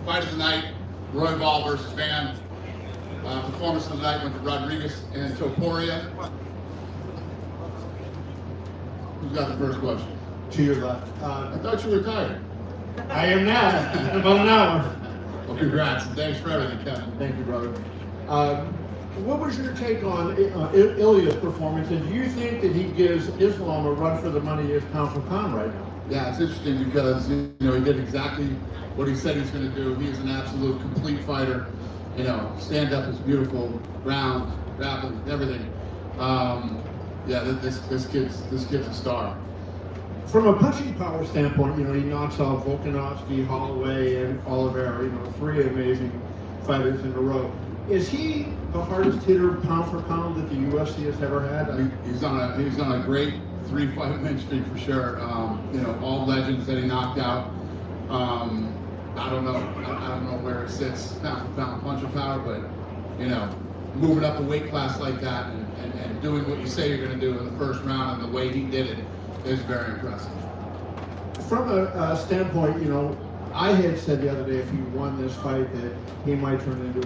Fight of the night, Royval versus Van. Performance of the night went to Rodriguez and Topuria. Who's got the first question? To your left. I thought you were retired. I am now, in about an hour. Well, congrats, and thanks for everything, Kevin. Thank you, brother. What was your take on Ilia's performance, and do you think that he gives Islam a run for the money as pound for pound right now? Yeah, it's interesting because he did exactly what he said he's going to do. He's an absolute complete fighter. Stand up is beautiful, ground, grappling, everything. Yeah, this kid's a star. From a punching power standpoint, he knocks out Volkanovski, Holloway, and Oliveira. 3 amazing fighters in a row. Is he the hardest hitter pound for pound that the UFC has ever had? He's on a great 3-fight win streak for sure. All legends that he knocked out. I don't know where it sits pound for pound punching power, but moving up a weight class like that and doing what you say you're going to do in the first round and the way he did it is very impressive. From a standpoint, I had said the other day if he won this fight that he might turn into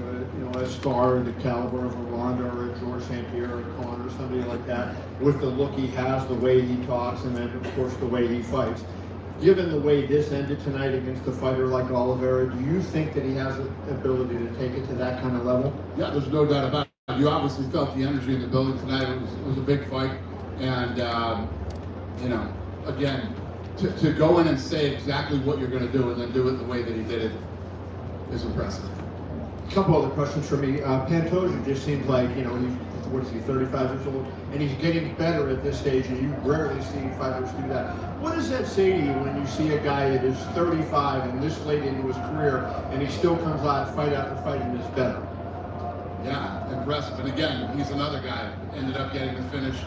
a star of the caliber of a Ronda or a George St. Pierre or Conor or somebody like that, with the look he has, the way he talks, and then of course the way he fights. Given the way this ended tonight against a fighter like Oliveira, do you think that he has the ability to take it to that kind of level? Yeah, there's no doubt about it. You obviously felt the energy in the building tonight. It was a big fight, and again, to go in and say exactly what you're going to do and then do it the way that he did it is impressive. A couple other questions for me. Pantoja just seems like, he's, 35 years old, and he's getting better at this stage, and you rarely see fighters do that. What does that say to you when you see a guy that is 35 and this late into his career, and he still comes out fight after fight and is better? Yeah, impressive. And again, he's another guy who ended up getting the finish.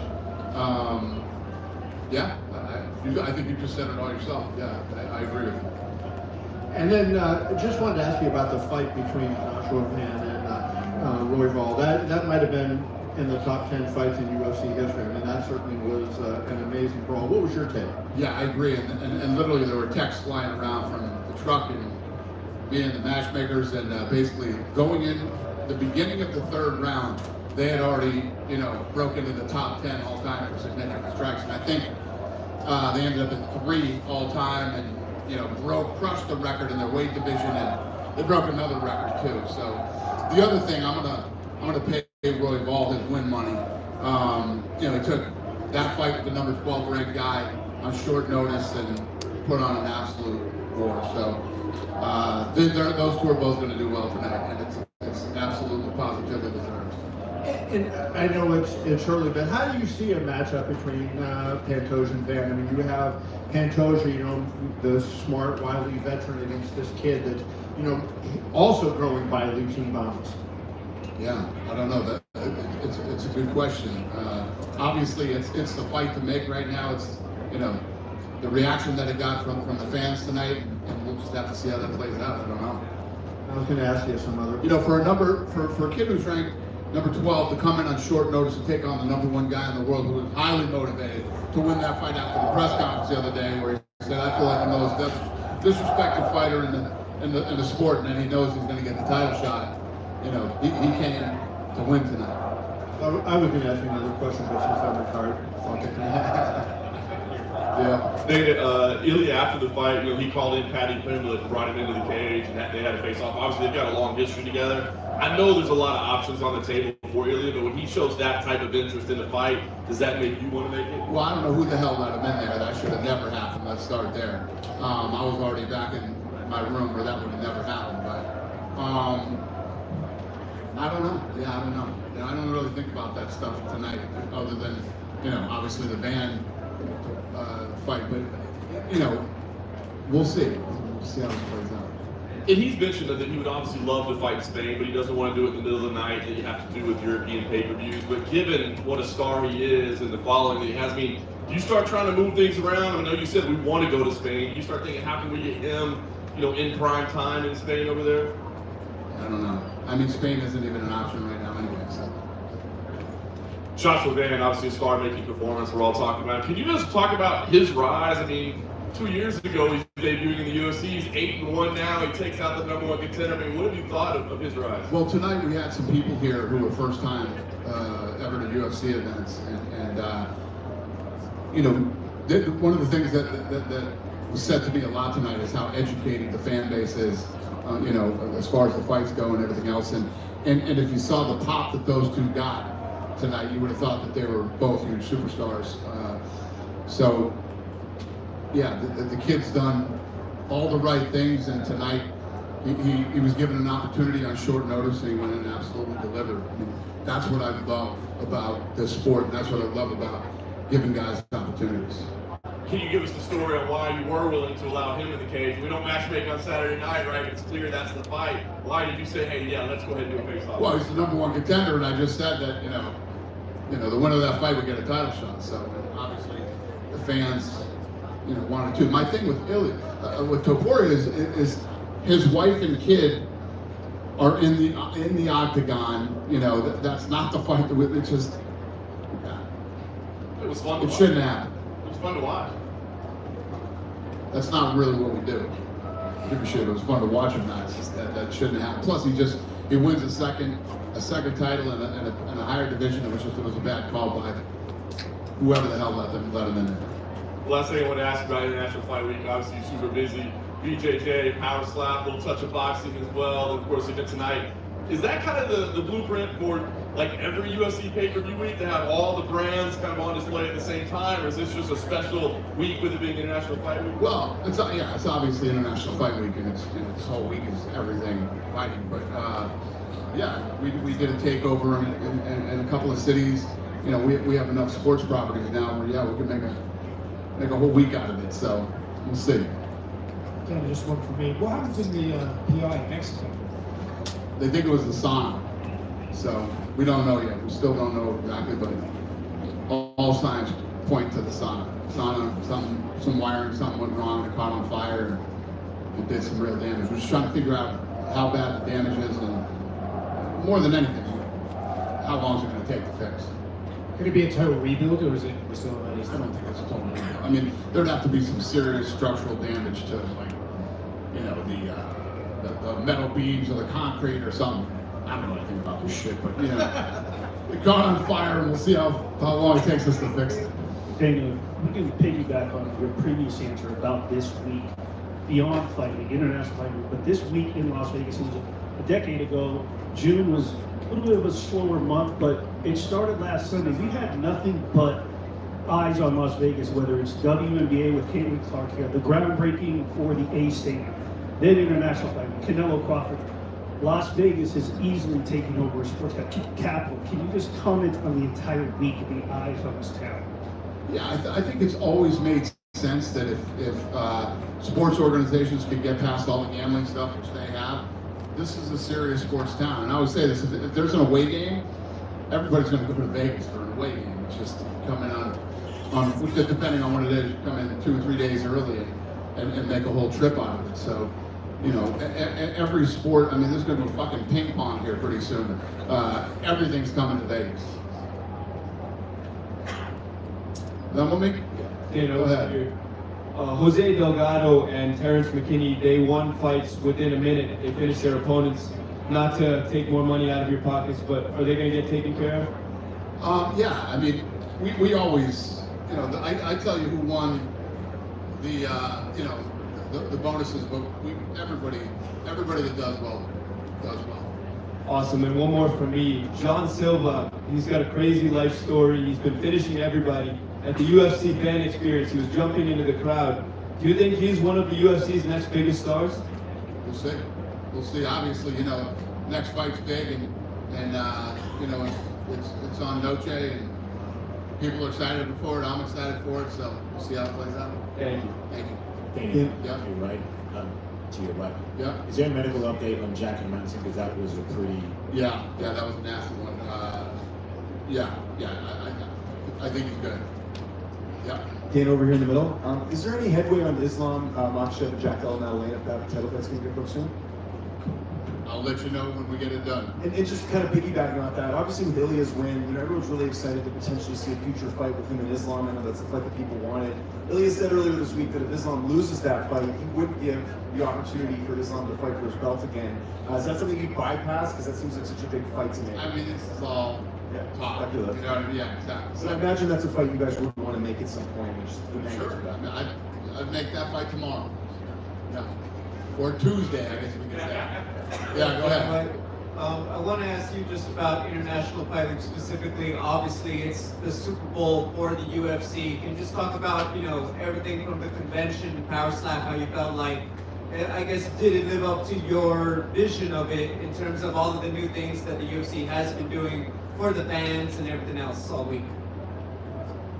Yeah, I think you just said it all yourself. Yeah, I agree with you. And then just wanted to ask you about the fight between Joshua Van and Royval. That might have been in the top 10 fights in UFC history. I mean, that certainly was an amazing brawl. What was your take? Yeah, I agree. And literally there were texts flying around from the truck and being the matchmakers, and basically going in the beginning of the 3rd round, they had already, broke into the top 10 all time for significant strikes. And I think they ended up at 3 all time, and crushed the record in their weight division, and they broke another record too. So the other thing, I'm gonna pay Royval his win money. He took that fight with the number 12 ranked guy on short notice and put on an absolute war. So those 2 are both going to do well tonight, and it's absolutely positively deserved. And I know it's early, but how do you see a matchup between Pantoja and Van? I mean, you have Pantoja, the smart, wily veteran against this kid that's, also growing by leaps and bounds. Yeah, I don't know. It's a good question. Obviously, it's the fight to make right now. It's the reaction that it got from the fans tonight, and we'll just have to see how that plays out. I don't know. I was going to ask you some other. For a kid who's ranked number 12 to come in on short notice and take on the number 1 guy in the world who was highly motivated to win that fight after the press conference the other day, where he said, "I feel like I'm the most disrespected fighter in the sport," and then he knows he's going to get the title shot. He came to win tonight. I was going to ask you another question, but since I'm retired, fuck it. Yeah. Ilia, after the fight, he called in Paddy Pimblett and brought him into the cage, and they had a face-off. Obviously, they've got a long history together. I know there's a lot of options on the table for Ilia, but when he shows that type of interest in the fight, does that make you want to make it? Well, I don't know who the hell might have been there. That should have never happened. Let's start there. I was already back in my room where that would have never happened, but I don't know. Yeah, I don't know. I don't really think about that stuff tonight, other than, obviously the band fight, but, we'll see. We'll see how it plays out. And he's mentioned that he would obviously love to fight Spain, but he doesn't want to do it in the middle of the night that you have to do with European pay-per-views. But given what a star he is and the following that he has, do you start trying to move things around? I know you said we want to go to Spain. You start thinking, how can we get him, in prime time in Spain over there? I don't know. Spain isn't even an option right now anyway, so. Joshua Van, obviously a star-making performance we're all talking about. Can you just talk about his rise? 2 years ago, he's debuting in the UFC. He's 8-1 now. He takes out the #1 contender. I mean, what have you thought of his rise? Well, tonight we had some people here who were first time ever to UFC events, and you know, one of the things that was said to me a lot tonight is how educated the fan base is, you know, as far as the fights go and everything else. And if you saw the pop that those two got tonight, you would have thought that they were both huge superstars. So, yeah, the kid's done all the right things, and tonight he was given an opportunity on short notice, and he went in and absolutely delivered. I mean, that's what I love about this sport, and that's what I love about giving guys opportunities. Can you give us the story on why you were willing to allow him in the cage? We don't matchmake on Saturday night, right? It's clear that's the fight. Why did you say, hey, yeah, let's go ahead and do a face-off? Well, he's the #1 contender, and I just said that, you know, the winner of that fight would get a title shot. So obviously, the fans, you know, wanted to. My thing with with Topuria is his wife and kid are in the octagon. You know, that's not the fight. It's just, it was fun to it watch. shouldn't happen. It was fun to watch. That's not really what we do. Give a shit. It was fun to watch him. That that shouldn't happen. Plus, he wins a second title in a higher division. It was a bad call by whoever the hell let him in there. Last thing I want to ask about International Fight Week. Obviously, you're super busy. BJJ, power slap, a little touch of boxing as well. And of course, again tonight. Is that kind of the blueprint for like every UFC pay-per-view week to have all the brands kind of on display at the same time, or is this just a special week with it being International Fight Week? Well, it's obviously International Fight Week, and it's this whole week is everything fighting. But yeah, we did a takeover in a couple of cities. You know, we have enough sports properties now where we can make a whole week out of it. So we'll see. Yeah, just one for me. What happened to the PI in Mexico? They think it was the sauna, so we don't know yet. We still don't know exactly, but all signs point to the sauna. Some wiring, something went wrong, it caught on fire, and did some real damage. We're just trying to figure out how bad the damage is, and more than anything, how long is it going to take to fix. Could it be a total rebuild, or is it still I don't think it's a total rebuild. I mean, there'd have to be some serious structural damage to, like, you know, the metal beams or the concrete or something. I don't know anything about this shit, but, you know, it caught on fire, and we'll see how long it takes us to fix it. Daniel, we can piggyback on your previous answer about this week, beyond Fight Week, International Fight Week, but this week in Las Vegas, it was a decade ago. June was a little bit of a slower month, but it started last Sunday. We had nothing but eyes on Las Vegas, whether it's WNBA with Caitlin Clark here, the groundbreaking for the A Stadium, then International Fight Week, Canelo Crawford. Las Vegas has easily taken over sports capital. Can you just comment on the entire week and the eyes on this town? Yeah, I think it's always made sense that if sports organizations could get past all the gambling stuff, which they have, this is a serious sports town. And I would say this, if there's an away game, everybody's going to go to Vegas for an away game. It's just coming on depending on what it is, come in 2 or 3 days early and make a whole trip out of it. So, you know, every sport, I mean, there's going to be fucking ping pong here pretty soon. Everything's coming to Vegas. Done with me? Dano, Go ahead. here. Jose Delgado and Terrence McKinney, they won fights within a minute. They finished their opponents. Not to take more money out of your pockets, but are they going to get taken care of? Yeah, I mean, we always, you know, I tell you who won the, you know, the bonuses, but everybody that does well, does well. Awesome, and one more from me. John Silva, he's got a crazy life story. He's been finishing everybody. At the UFC fan experience, he was jumping into the crowd. Do you think he's one of the UFC's next biggest stars? We'll see. We'll see. Obviously, you know, next fight's big, and you know, it's on Noche, and people are excited for it. I'm excited for it. So we'll see how it plays out. Thank you. Thank you. Daniel, Yeah. you're right. To your left. Yeah. Is there a medical update on Jack Hermanson? Because that was a pretty. Yeah, that was a nasty one. I think he's good. Yeah. Dan over here in the middle. Is there any headway on Islam Makhachev and Jack Della Maddalena if that title fight's going to get booked soon? I'll let you know when we get it done. And just kind of piggybacking on that, obviously with Ilia's win, everyone's really excited to potentially see a future fight with him and Islam. I know that's the fight that people wanted. Ilia said earlier this week that if Islam loses that fight, he would give the opportunity for Islam to fight for his belt again. Is that something you bypass? Because that seems like such a big fight to me. I mean, this is all talk. You know what I mean? Yeah, exactly. So I imagine that's a fight you guys would want to make at some point. Which is the Sure. magnitude of that. I'd make that fight tomorrow. Yeah. Or Tuesday, I guess we could say. Yeah, go ahead. I want to ask you just about international fighting specifically. Obviously, it's the Super Bowl for the UFC. Can you just talk about, everything from the convention, Power Slap, how you felt like, I guess, did it live up to your vision of it in terms of all of the new things that the UFC has been doing for the fans and everything else all week?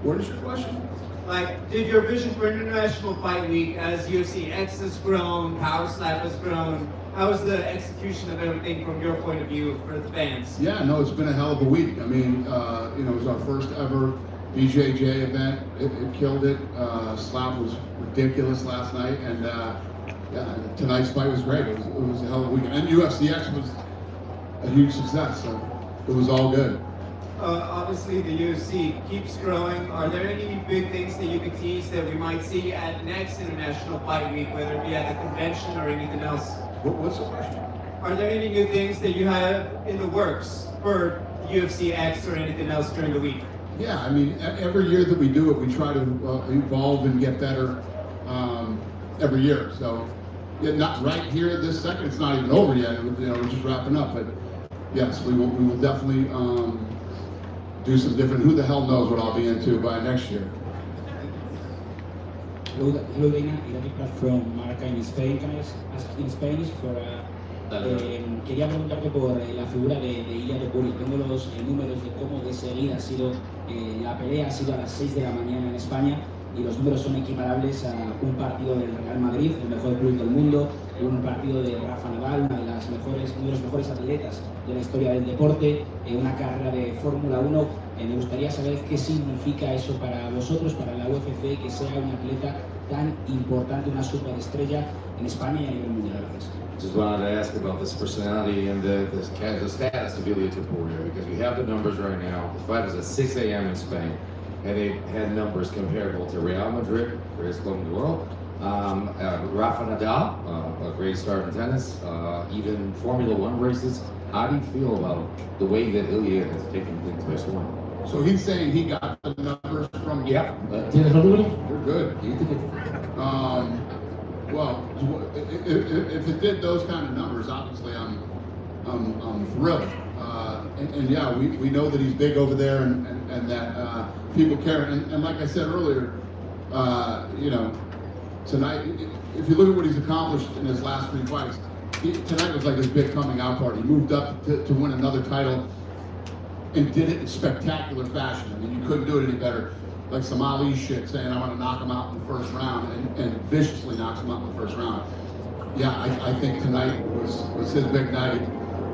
What is your question? Like, did your vision for International Fight Week, as UFC X has grown, Power Slap has grown, how was the execution of everything from your point of view for the fans? Yeah, no, it's been a hell of a week. I mean, it was our first ever BJJ event. It killed it. Slap was ridiculous last night, and tonight's fight was great. It was a hell of a week. And UFC X was a huge success, so it was all good. Obviously, the UFC keeps growing. Are there any big things that you could tease that we might see at next International Fight Week, whether it be at the convention or anything else? What's the question? Are there any new things that you have in the works for UFC X or anything else during the week? Yeah, I mean, every year that we do it, we try to evolve and get better every year. So, yeah, not right here this second. It's not even over yet. We're just wrapping up. But yes, we will definitely do some different. Who the hell knows what I'll be into by next year? Hello, Dana. Ilia from Marca in Spain. Can I ask in Spanish for? Quería preguntarte por la figura de Ilia Topuria. Tengo los números de cómo de seguida ha sido la pelea, ha sido a las 6 de la mañana en España y los números son equiparables a un partido del Real Madrid, el mejor club del mundo, un partido de Rafa Nadal, uno de los mejores atletas de la historia del deporte, una carrera de Fórmula 1. Me gustaría saber qué significa eso para vosotros, para la UFC, que sea un atleta tan importante, una superestrella en España y a nivel mundial. Gracias. Just wanted to ask about this personality and the status of Ilia Topuria, because we have the numbers right now. The fight is at 6 a.m. in Spain, and they had numbers comparable to Real Madrid, greatest club in the world, Rafa Nadal, a great star in tennis, even Formula One races. How do you feel about the way that Ilia has taken things by storm? So he's saying he got the numbers from. Yeah. ¿Tienes los números? You're good. Well, if it did those kind of numbers, obviously I'm thrilled. And yeah, we know that he's big over there, and that people care. And like I said earlier, tonight, if you look at what he's accomplished in his last 3 fights, tonight was like his big coming out party. He moved up to win another title and did it in spectacular fashion. I mean, you couldn't do it any better. Like some Ali shit, saying I'm going to knock him out in the first round, and viciously knocks him out in the first round. Yeah, I think tonight was his big night.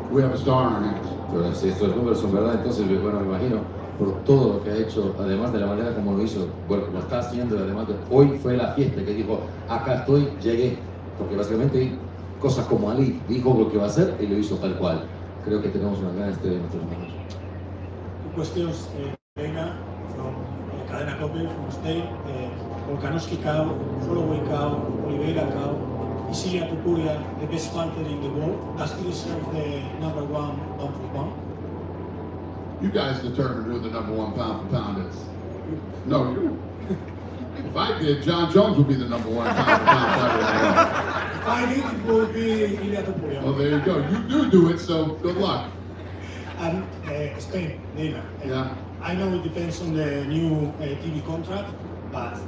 We have a star on our hands. Pero si estos números son verdad, entonces, bueno, me imagino, por todo lo que ha hecho, además de la manera como lo hizo, bueno, como está haciendo, además de hoy fue la fiesta que dijo, acá estoy, llegué, porque básicamente cosas como Ali dijo lo que va a hacer y lo hizo tal cual. Creo que tenemos una gran estrella en nuestros manos. Questions, Dana from Cadena Cope from Spain, Volkanovski cow, Holloway cow, Oliveira cow. Is Ilia Topuria the best fighter in the world? Does he deserve the number 1 pound for pound? You guys determine who the number 1 pound for pound is. No, you. If I did, John Jones would be the number 1 pound for pound fighter. If I did, it would be Ilia Topuria. Well, there you go. You do it, so good luck. And Spain, Dana. Yeah. I know it depends on the new TV contract, but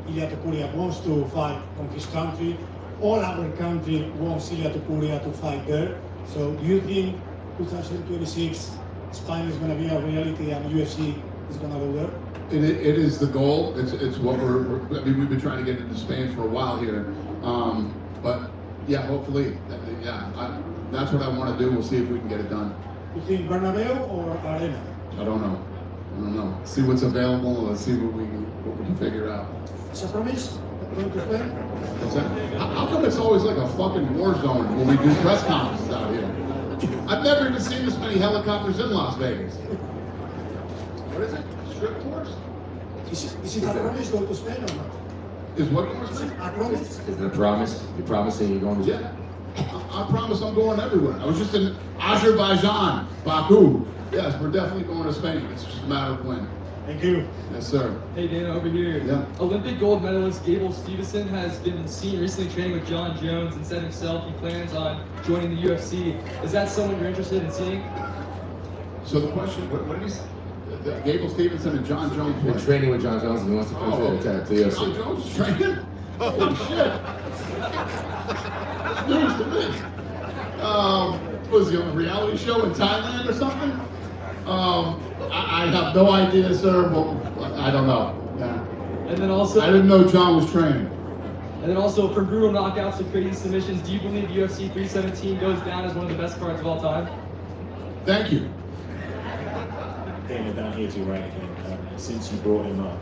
Ilia Topuria wants to fight on his country. All our country wants Ilia Topuria to fight there. So do you think 2026 Spain is going to be a reality and UFC is going to go there? It is the goal. It's what I mean, we've been trying to get into Spain for a while here, but yeah, hopefully, that's what I want to do. We'll see if we can get it done. You think Bernabeu or Arena? I don't know. See what's available. Let's see what we can figure out. As a promise, going to Spain? What's that? How come it's always like a fucking war zone when we do press conferences out here? I've never even seen this many helicopters in Las Vegas. What is it? Strip tours? Is it a promise go to Spain or not? Is what going to Spain? A promise? Is it a promise? You're promising you're going to? Yeah. I promise I'm going everywhere. I was just in Azerbaijan, Baku. Yes, we're definitely going to Spain. It's just a matter of when. Thank you. Yes, sir. Hey Dana, over here. Yeah. Olympic gold medalist Gable Stevenson has been seen recently training with John Jones and said himself he plans on joining the UFC. Is that someone you're interested in seeing? So the question, what did he say? Gable Stevenson and John Jones. Been training with John Jones and he wants to come to the UFC. John Jones is training? Holy shit. That's news to me. Was he on a reality show in Thailand or something? I have no idea, sir. Well, I don't know. Yeah. And then also, I didn't know John was training. and then also for brutal knockouts and crazy submissions, do you believe UFC 317 goes down as one of the best cards of all time? Thank you. Dana, down here to your right again. Since you brought him up,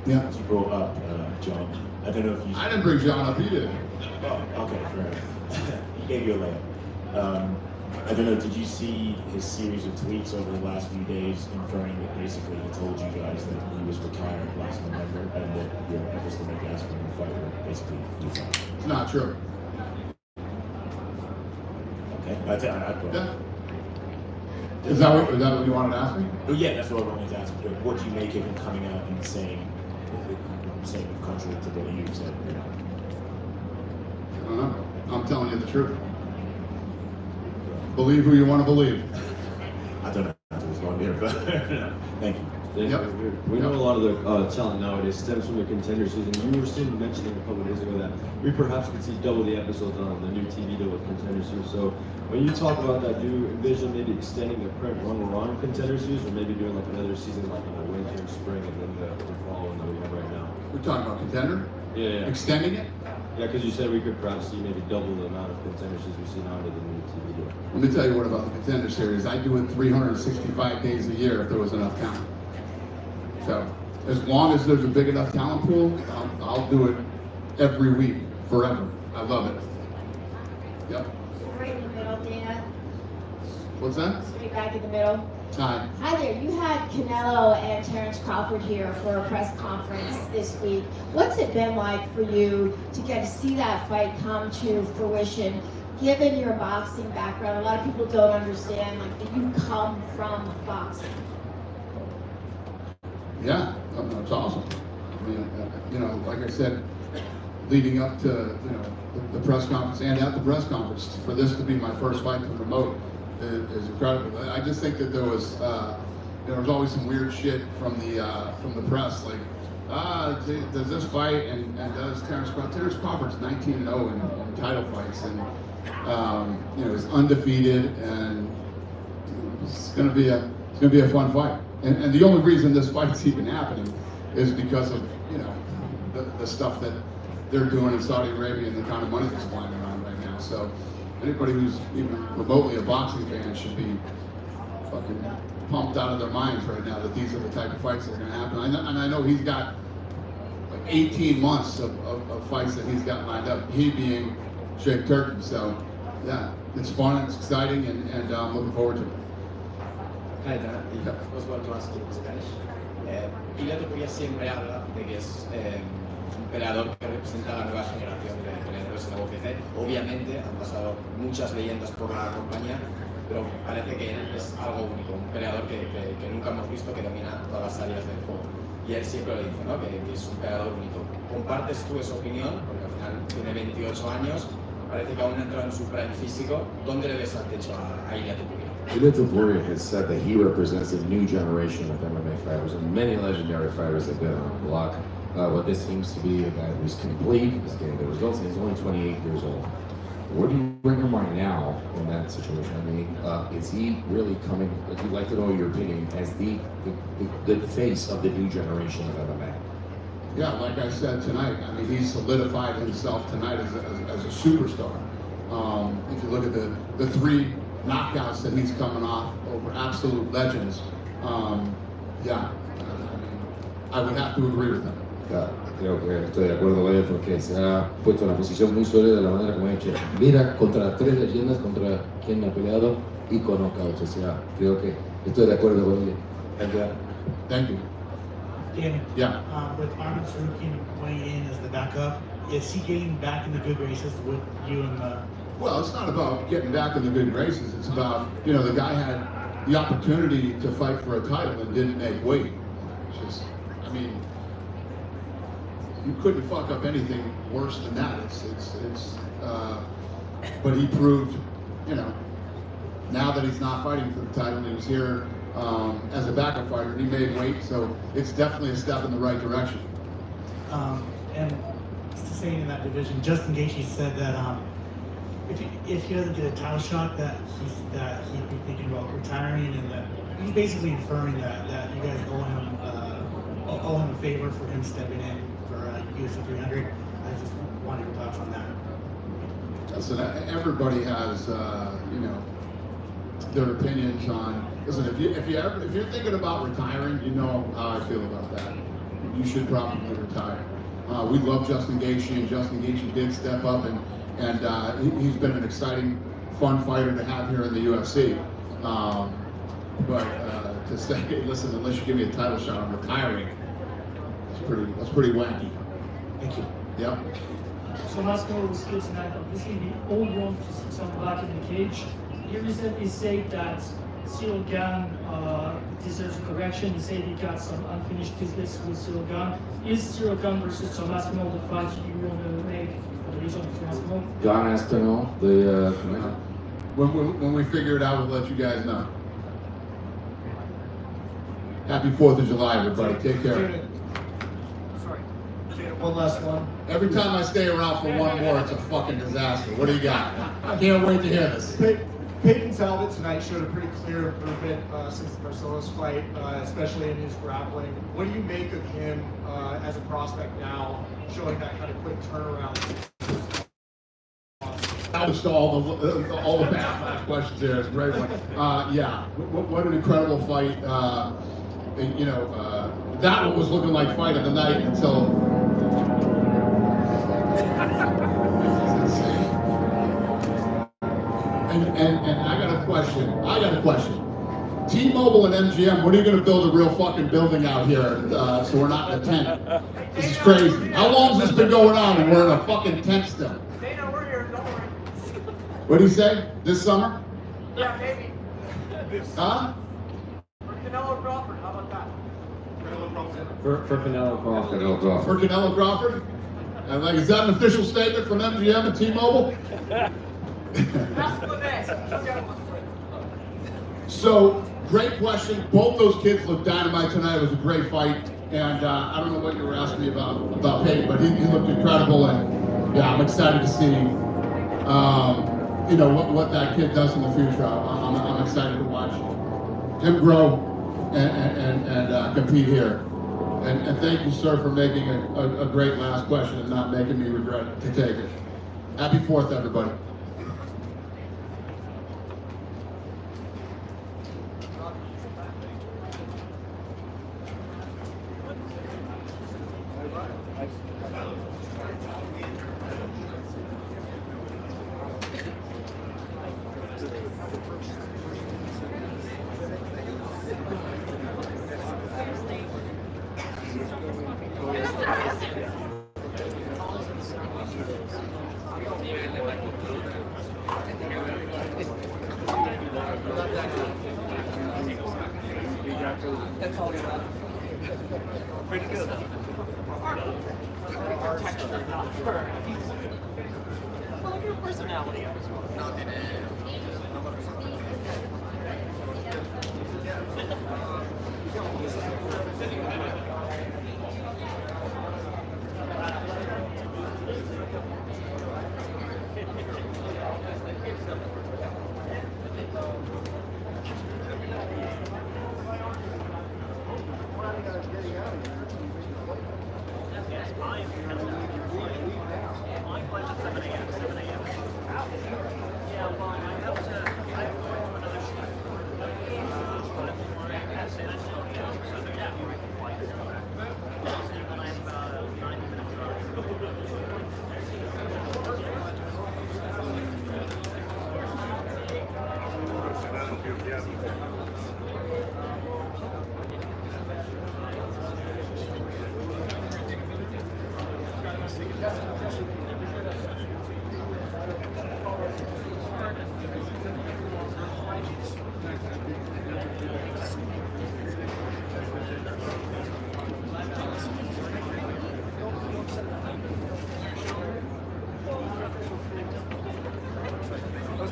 Yeah. since you brought up John, I don't know if you. I didn't bring John up, he did. Oh, okay, fair enough. He gave you a layup. I don't know, did you see his series of tweets over the last few days inferring that basically he told you guys that he was retired last November and that your efforts to make Aspen a fight were basically futile? It's not true. Okay, Yeah. Is that what you wanted to ask me? Oh yeah, that's what I wanted to ask. But what do you make of him coming out and saying contrary to what you said? I don't know. I'm telling you the truth. Believe who you want to believe. I don't know how to respond here, but thank you. Yep. We know a lot of the talent nowadays stems from the contender season. You were still mentioning a couple of days ago that we perhaps could see double the episodes on the new TV deal with Contender Series. So when you talk about that, do you envision maybe extending the current run we're on Contender Series, or maybe doing like another season like in the winter and spring and then the fall one that we have right now? We're talking about Contender? Yeah. Extending it? Yeah, because you said we could perhaps see maybe double the amount of Contender Series we see now under the new TV deal. Let me tell you what about the Contender Series. I do it 365 days a year if there was enough talent. So, as long as there's a big enough talent pool, I'll do it every week, forever. I love it. Yep. Right in the middle, Dana. What's that? Straight back in the middle. Hi. Hi there. You had Canelo and Terrence Crawford here for a press conference this week. What's it been like for you to get to see that fight come to fruition? Given your boxing background, a lot of people don't understand like that you come from boxing. Yeah, that's awesome. I mean, like I said, leading up to the press conference and at the press conference, for this to be my first fight to promote is incredible. I just think that there was always some weird shit from the press, like does this fight and does Terrence Crawford's 19-0 in title fights, and he's undefeated, and it's gonna be a fun fight. And the only reason this fight's even happening is because of the stuff that they're doing in Saudi Arabia and the kind of money that's flying around right now. So anybody who's even remotely a boxing fan should be fucking pumped out of their minds right now that these are the type of fights that are going to happen. And I know he's got like 18 months of fights that he's got lined up, he being Jake Turkey. So yeah, it's fun, it's exciting, and I'm looking forward to it. Hi, Dana. I was going to ask you in Spanish. Ilia Topuria siempre habla de que es un peleador que representa a la nueva generación de peleadores en la UFC. Obviamente han pasado muchas leyendas por la compañía, pero parece que él es algo único, un peleador que nunca hemos visto, que domina todas las áreas del juego. Y él siempre lo dice, ¿no? que es un peleador único. ¿Compartes tú esa opinión? Porque al final tiene 28 años, parece que aún no entra en su prime físico. ¿Dónde le ves al techo a Ilia Topuria? Ilia Topuria has said that he represents a new generation of MMA fighters, and many legendary fighters have been on the block. But this seems to be a guy who's complete, he's getting the results, and he's only 28 years old. Where do you bring him right now in that situation? I mean, is he really coming, I'd like to know your opinion, as the face of the new generation of MMA? Yeah, like I said tonight, I mean, he's solidified himself tonight as a superstar. If you look at the three knockouts that he's coming off over absolute legends, I would have to agree with him. creo que estoy de acuerdo con él porque se ha puesto en una posición muy sólida de la manera como ha hecho. Mira contra 3 leyendas, contra quien ha peleado y con knockouts. O sea, creo que estoy de acuerdo con él. Thank you. Danny, Yeah. with Armin Sarukian weighing in as the backup, is he getting back in the good graces with you and Well, it's not about getting back in the good graces. It's about, you know, the guy had the opportunity to fight for a title and didn't make weight. It's just, I mean, you couldn't fuck up anything worse than that. But he proved, you know, now that he's not fighting for the title and he was here as a backup fighter, he made weight, so it's definitely a step in the right direction. and staying in that division, Justin Gaethje said that if he doesn't get a title shot, that he'd be thinking about retiring, and that he's basically inferring that you guys owe him a favor for him stepping in for UFC 300. I just wanted your thoughts on that. Listen, everybody has, you know, their opinions on. Listen, if you're thinking about retiring, you know how I feel about that. You should probably retire. We love Justin Gaethje, and Justin Gaethje did step up, and he's been an exciting, fun fighter to have here in the UFC. But to say, hey, listen, unless you give me a title shot, I'm retiring. That's pretty wacky. Thank you. Yep. So Masvidal was here tonight. Obviously, we all want to see someone back in the cage. He recently said that Cyril Gane deserves a correction. He said he got some unfinished business with Cyril Gane. Is Cyril Gane versus Thomas Masvidal the fight you want to make for the region of Thomas Masvidal? John has to know the. When we figure it out, we'll let you guys know. Happy 4th of July, everybody. Take care. One last one. Every time I stay around for one more, it's a fucking disaster. What do you got? I can't wait to hear this. Peyton Talbot tonight showed a pretty clear improvement since the Marcellus fight, especially in his grappling. What do you make of him as a prospect now, showing that kind of quick turnaround? That was all the bad questions there. It's a great one. Yeah, what an incredible fight. You know, that one was looking like fight of the night until. And I got a question. T-Mobile and MGM, when are you going to build a real fucking building out here so we're not in a tent? This is crazy. How long has this been going on and we're in a fucking tent still? They know we're here, don't worry. What do you say? This summer? Yeah, maybe. Huh? For Canelo Crawford, how about that? For Canelo Crawford. For Canelo Crawford? And like, is that an official statement from MGM and T-Mobile? So, great question. Both those kids looked dynamite tonight. It was a great fight. And I don't know what you were asking me about Peyton, but he looked incredible. And yeah, I'm excited to see, you know, what that kid does in the future. I'm excited to watch him grow and compete here. And thank you, sir, for making a great last question and not making me regret to take it. Happy 4th, everybody. That's all you're about. Pretty good. Texture, not fur. Well, look at your personality.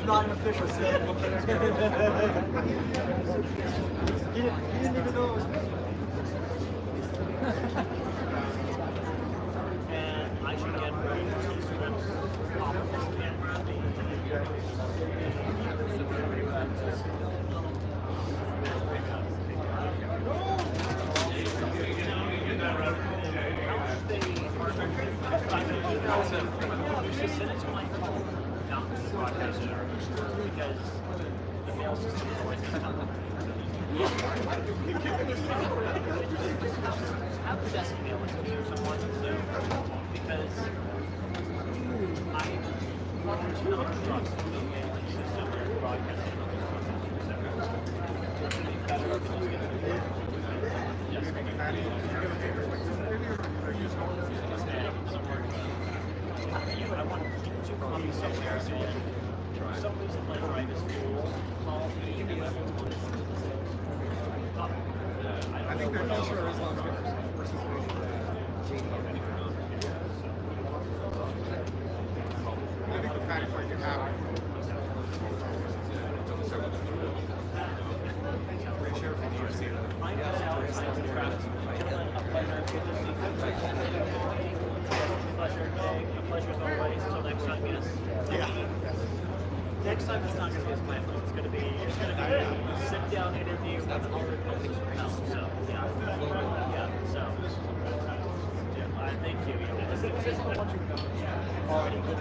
was not an official statement. He didn't even know it was me. And I should get ready to scripts off of this camera. Just send it to my phone, not the broadcast because the mail system is always have the best mail system for someone to do because I want to not trust the mailing system or broadcasting. I want to keep 2 copies somewhere, so for some reason my drive is full. I think they're not sure Islam's good versus I think the package like you have. Ratio for the UFC. A pleasure as always. Until next time, yes. Yeah. Next time it's not going to be as planned. It's going to be a sit-down interview with all the coaches from now. So yeah, So yeah, thank you. This is already good.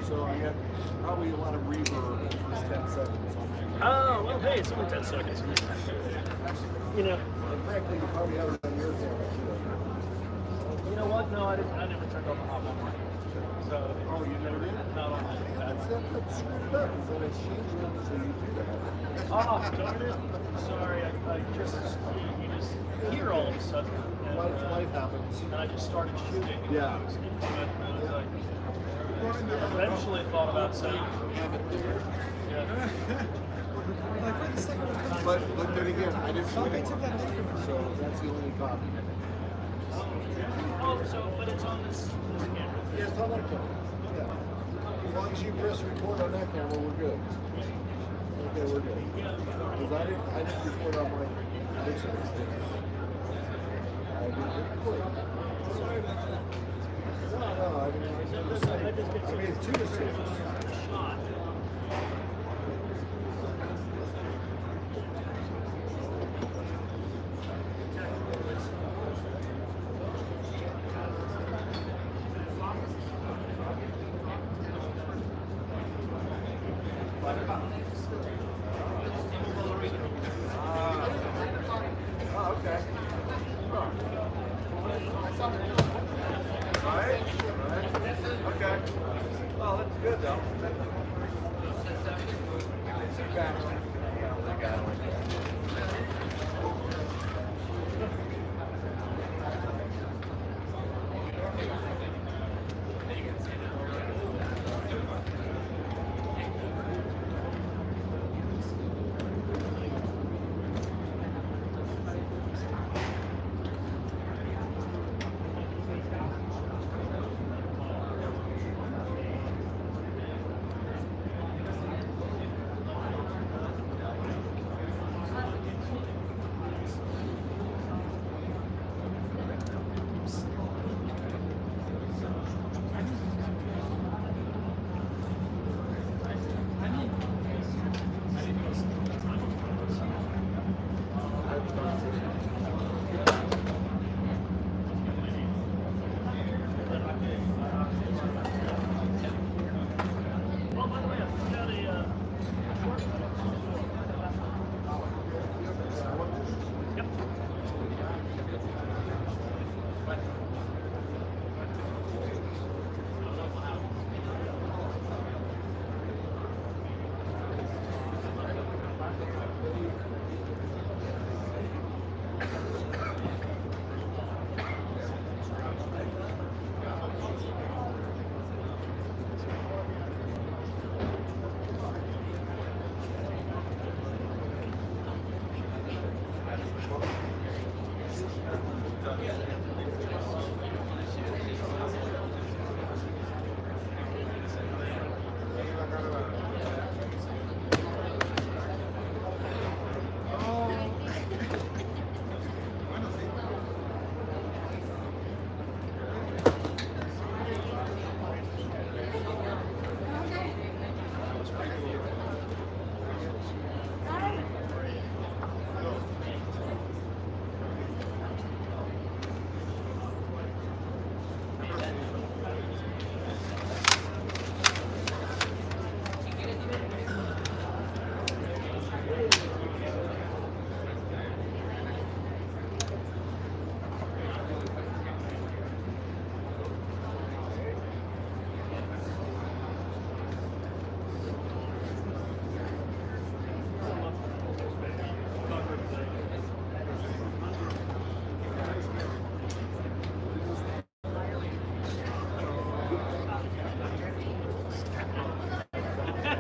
So I got probably a lot of reverb in the first 10 seconds. Oh, well, hey, it's only 10 seconds. You know. And frankly, you probably have it on your camera too. You know what? No, I never turned on the hot one. So, oh, you never did? Not on my That's screwed up, is that I changed it so you do that. Oh, darn it. Sorry, I just, you just hear all of a sudden. And, life happens. And I just started shooting. Yeah. I was into it, and I was like, eventually thought about saying, But then again, I didn't shoot it. So that's the only copy. Oh, so, but it's on this camera. Yeah, it's on that camera. Yeah. As long as you press record on that camera, we're good. Okay, we're good. Because I didn't record on my picture. I didn't record. No, I mean, I made 2 mistakes.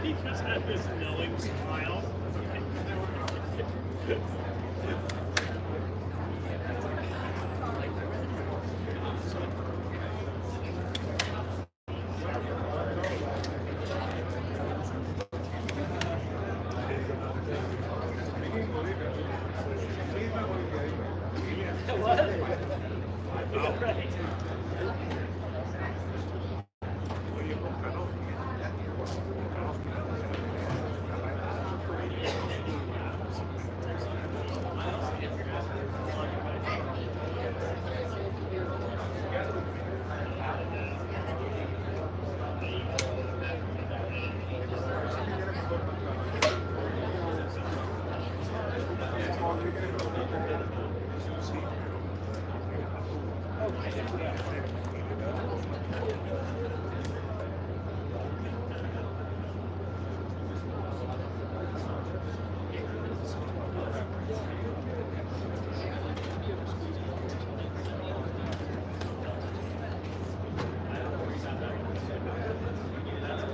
He just had this knowing smile. What? All right.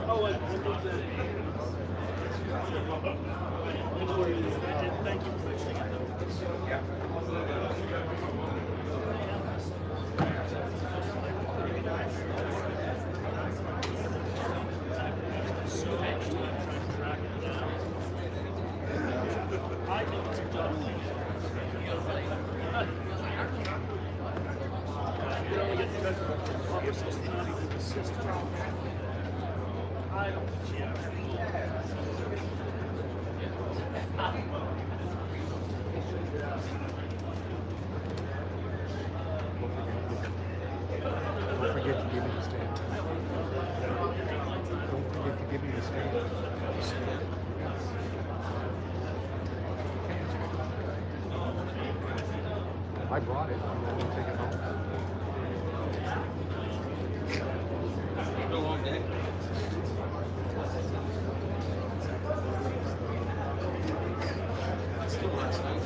Oh, and thank you for mentioning I think it's a done. You only get the best of the conversation, not even the system. I don't think she Don't forget to give me the stand. Don't forget to give me the stand. I brought it. I'm going to take it home. It's been a long day. Still last night.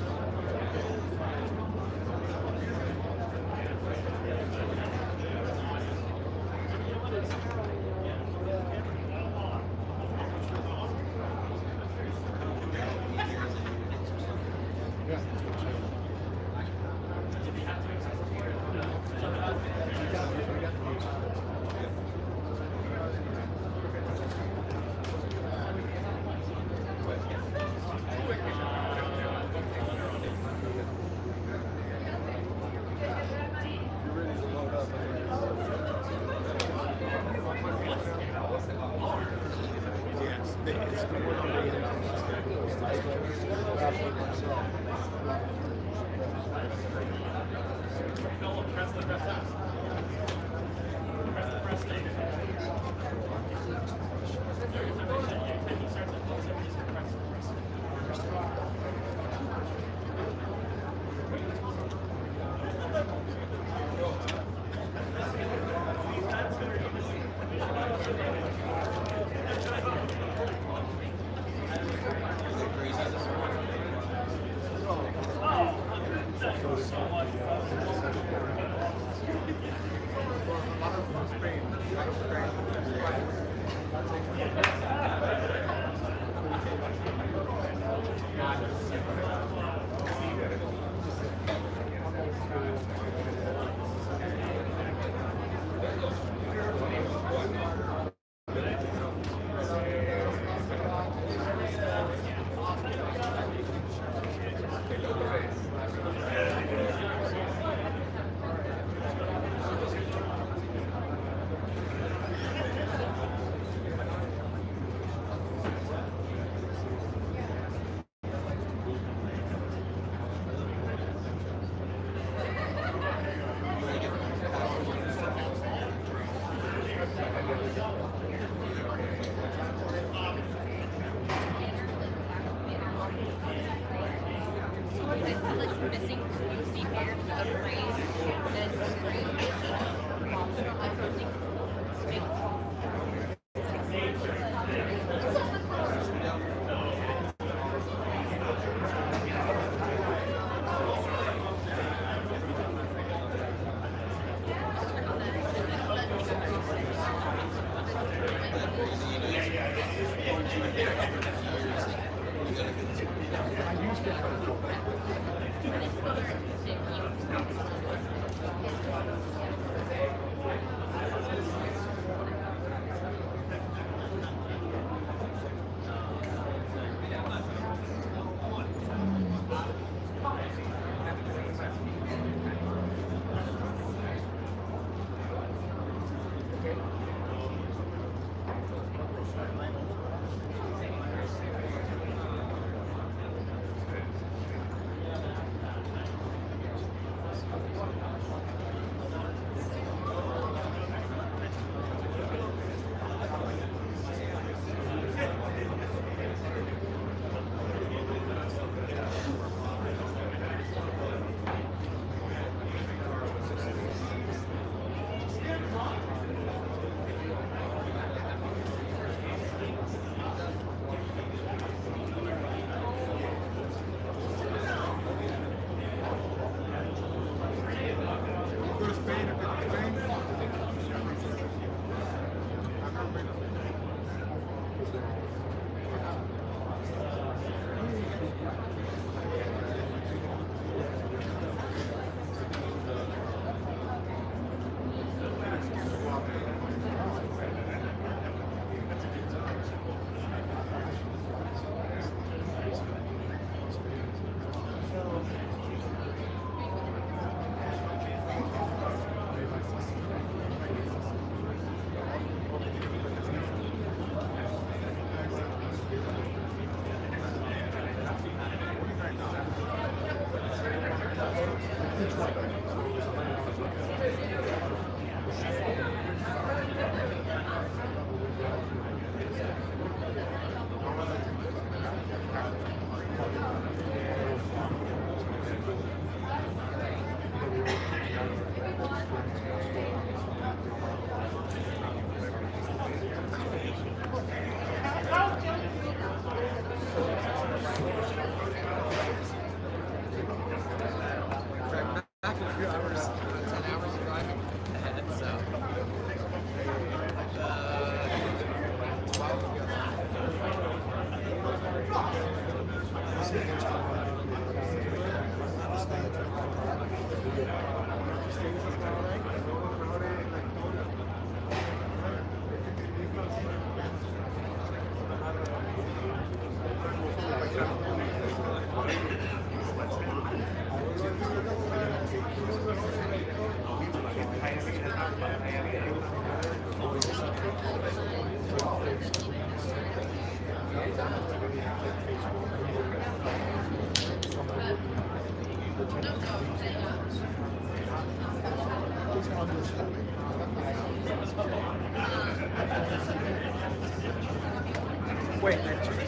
Wait,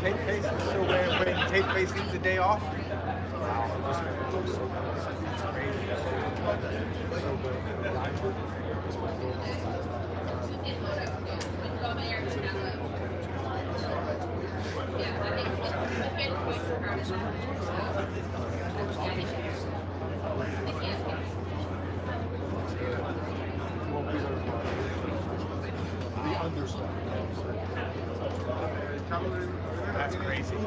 tape face is still wearing tape face needs a day off? Wow, this man looks so good. It's crazy. So the understudy. That's crazy.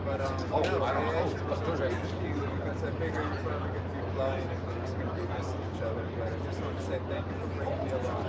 But no, because I figure you're probably going to be flying and we're just going to be missing each other. But I just want to say thank you for bringing me along.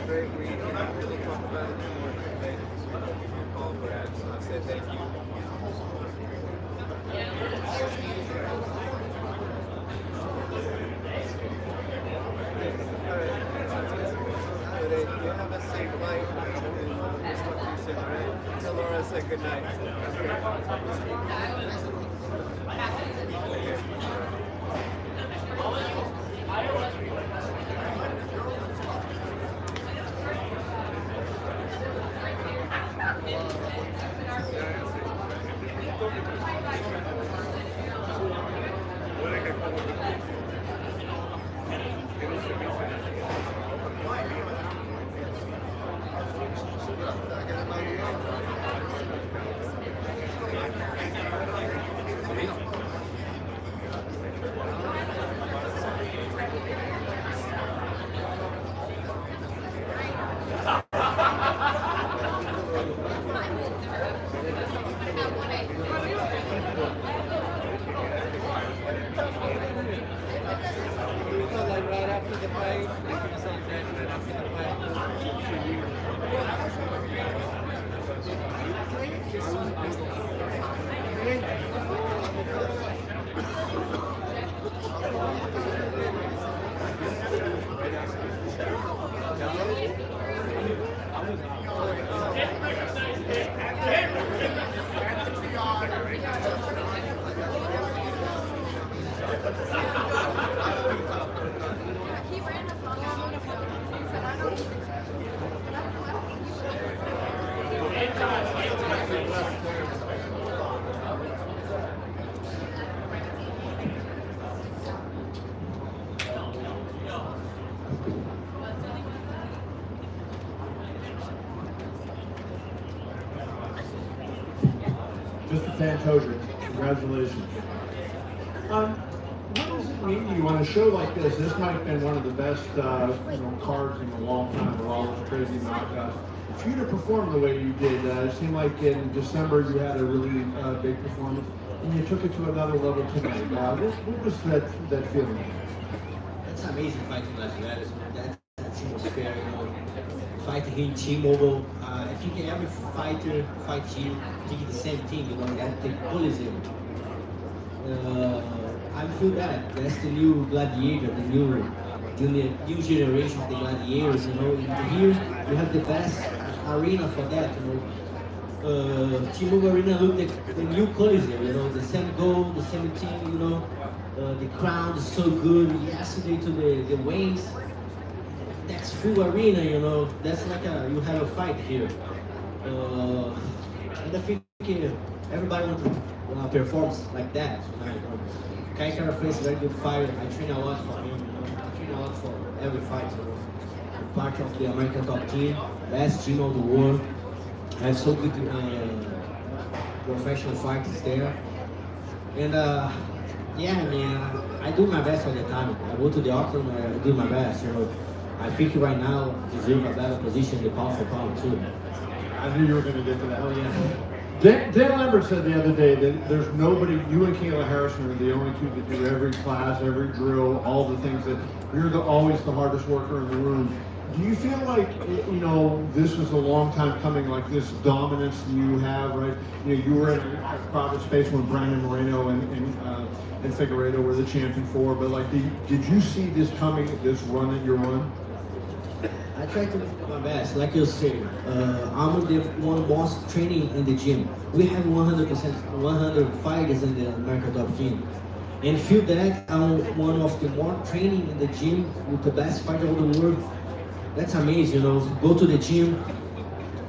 Great week, and I really talk about it more today. But I just want to say thank you. You have a safe flight. Just talk to you soon, alright? Tell Laura I said good night. Mr. Pantoja, congratulations. What does it mean to you on a show like this? This might have been one of the best cards in a long time with all those crazy knockouts. For you to perform the way you did, it seemed like in December you had a really big performance, and you took it to another level tonight. What was that feeling? It's amazing fighting Las Vegas. That atmosphere, fighting here in T-Mobile. I think every fighter fights here, thinking the same thing, that the Coliseum. I feel that's the new gladiator, the new generation of the gladiators, In here, you have the best arena for that, T-Mobile Arena look like the new Coliseum, the same goal, the same team, the crowd is so good. Yesterday to the wings, that's full arena, that's like you have a fight here. And I think everybody wants to perform like that tonight. Kai Kara faced a very good fighter. I train a lot for him. I train a lot for every fight. I'm part of the American top team, best team of the world. I have so good professional fighters there. And yeah, man, I do my best all the time. I go to the octagon, I do my best. I think right now deserve a better position in the pound for pound too. I knew you were going to get to that. Oh yeah. Dan Lambert said the other day that there's nobody, you and Kayla Harrison are the only two that do every class, every drill, all the things that you're always the hardest worker in the room. Do you feel like, this was a long time coming, like this dominance you have, right? You were in a crowded space when Brandon Moreno and Figueiredo were the champion for, but did you see this coming, this run that you're on? I try to do my best, like you say. I'm the one boss training in the gym. We have 100 fighters in the American top team. And feel that I'm one of the more training in the gym with the best fighter of the world. That's amazing, Go to the gym,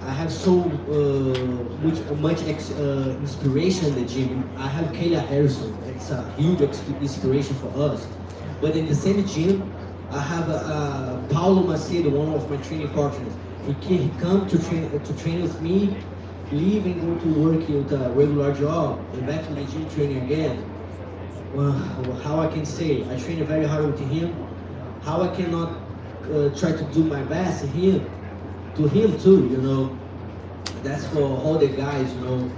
I have so much inspiration in the gym. I have Kayla Harrison. It's a huge inspiration for us. But in the same gym, I have Paulo Macedo, one of my training partners. He come to train with me, leave and go to work with a regular job, and back to the gym training again. Well, how I can say, I train very hard with him. How I cannot try to do my best to him too, you know. That's for all the guys, you know.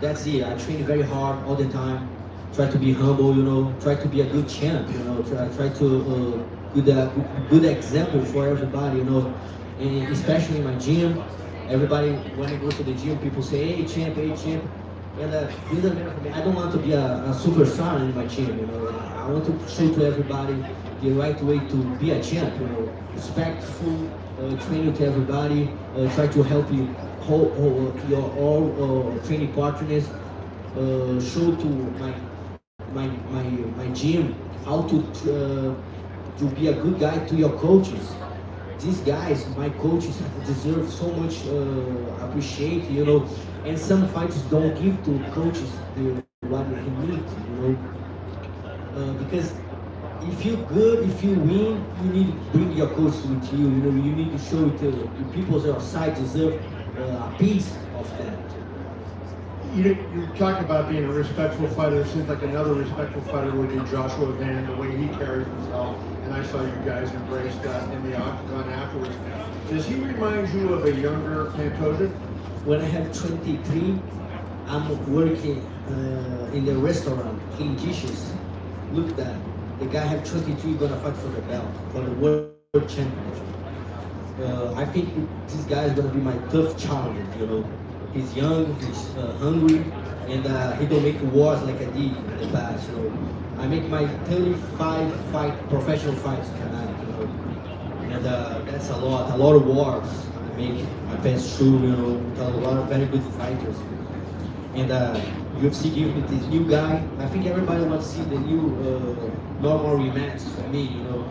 That's it. I train very hard all the time. Try to be humble, you know. Try to be a good champ, you know. Try to be a good example for everybody, you know. And especially in my gym, everybody when I go to the gym, people say, "Hey champ, hey champ." And I don't want to be a superstar in my gym, you know. I want to show to everybody the right way to be a champ, you know. Respectful, training to everybody, try to help you your all training partners, show to my gym how to be a good guy to your coaches. These guys, my coaches, deserve so much appreciate, you know. And some fighters don't give to coaches what he needs, you know. Because if you're good, if you win, you need to bring your coach with you. You know, you need to show it to the people on your side deserve a piece of that. You talk about being a respectful fighter. It seems like another respectful fighter would be Joshua Van, the way he carries himself. And I saw you guys embrace that in the octagon afterwards. Does he remind you of a younger Pantoja? When I have 23, I'm working in the restaurant, clean dishes. Look at that. The guy have 23 gonna fight for the belt, for the world championship. I think this guy is gonna be my tough challenger, you know. He's young, he's hungry, and he don't make wars like I did in the past, you know. I make my 35 professional fights tonight, you know. And that's a lot of wars. I make my best through, you know, with a lot of very good fighters. And UFC give me this new guy. I think everybody wants to see the new normal rematch for me, you know.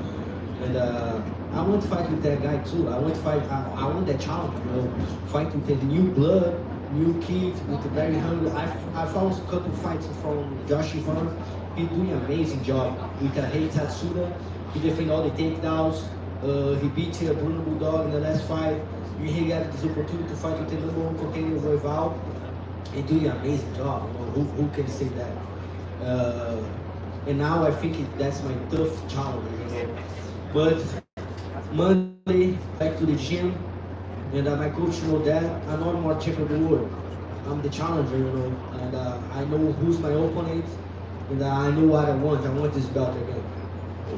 And I want to fight with that guy too. I want to fight. I want that challenge, you know. Fight with the new blood, new kids with the very hungry. I found a couple fights from Josh Ivan. He's doing an amazing job with Rei Tatsuda. He defended all the takedowns. He beat Bruno Bulldog in the last fight. He got this opportunity to fight with the number one contender rival. He doing an amazing job. You know, who can say that? And now I think that's my tough challenge, you know. But Monday, back to the gym, and my coach know that I'm not more champion of the world. I'm the challenger, you know, and I know who's my opponent, and I know what I want. I want this belt again.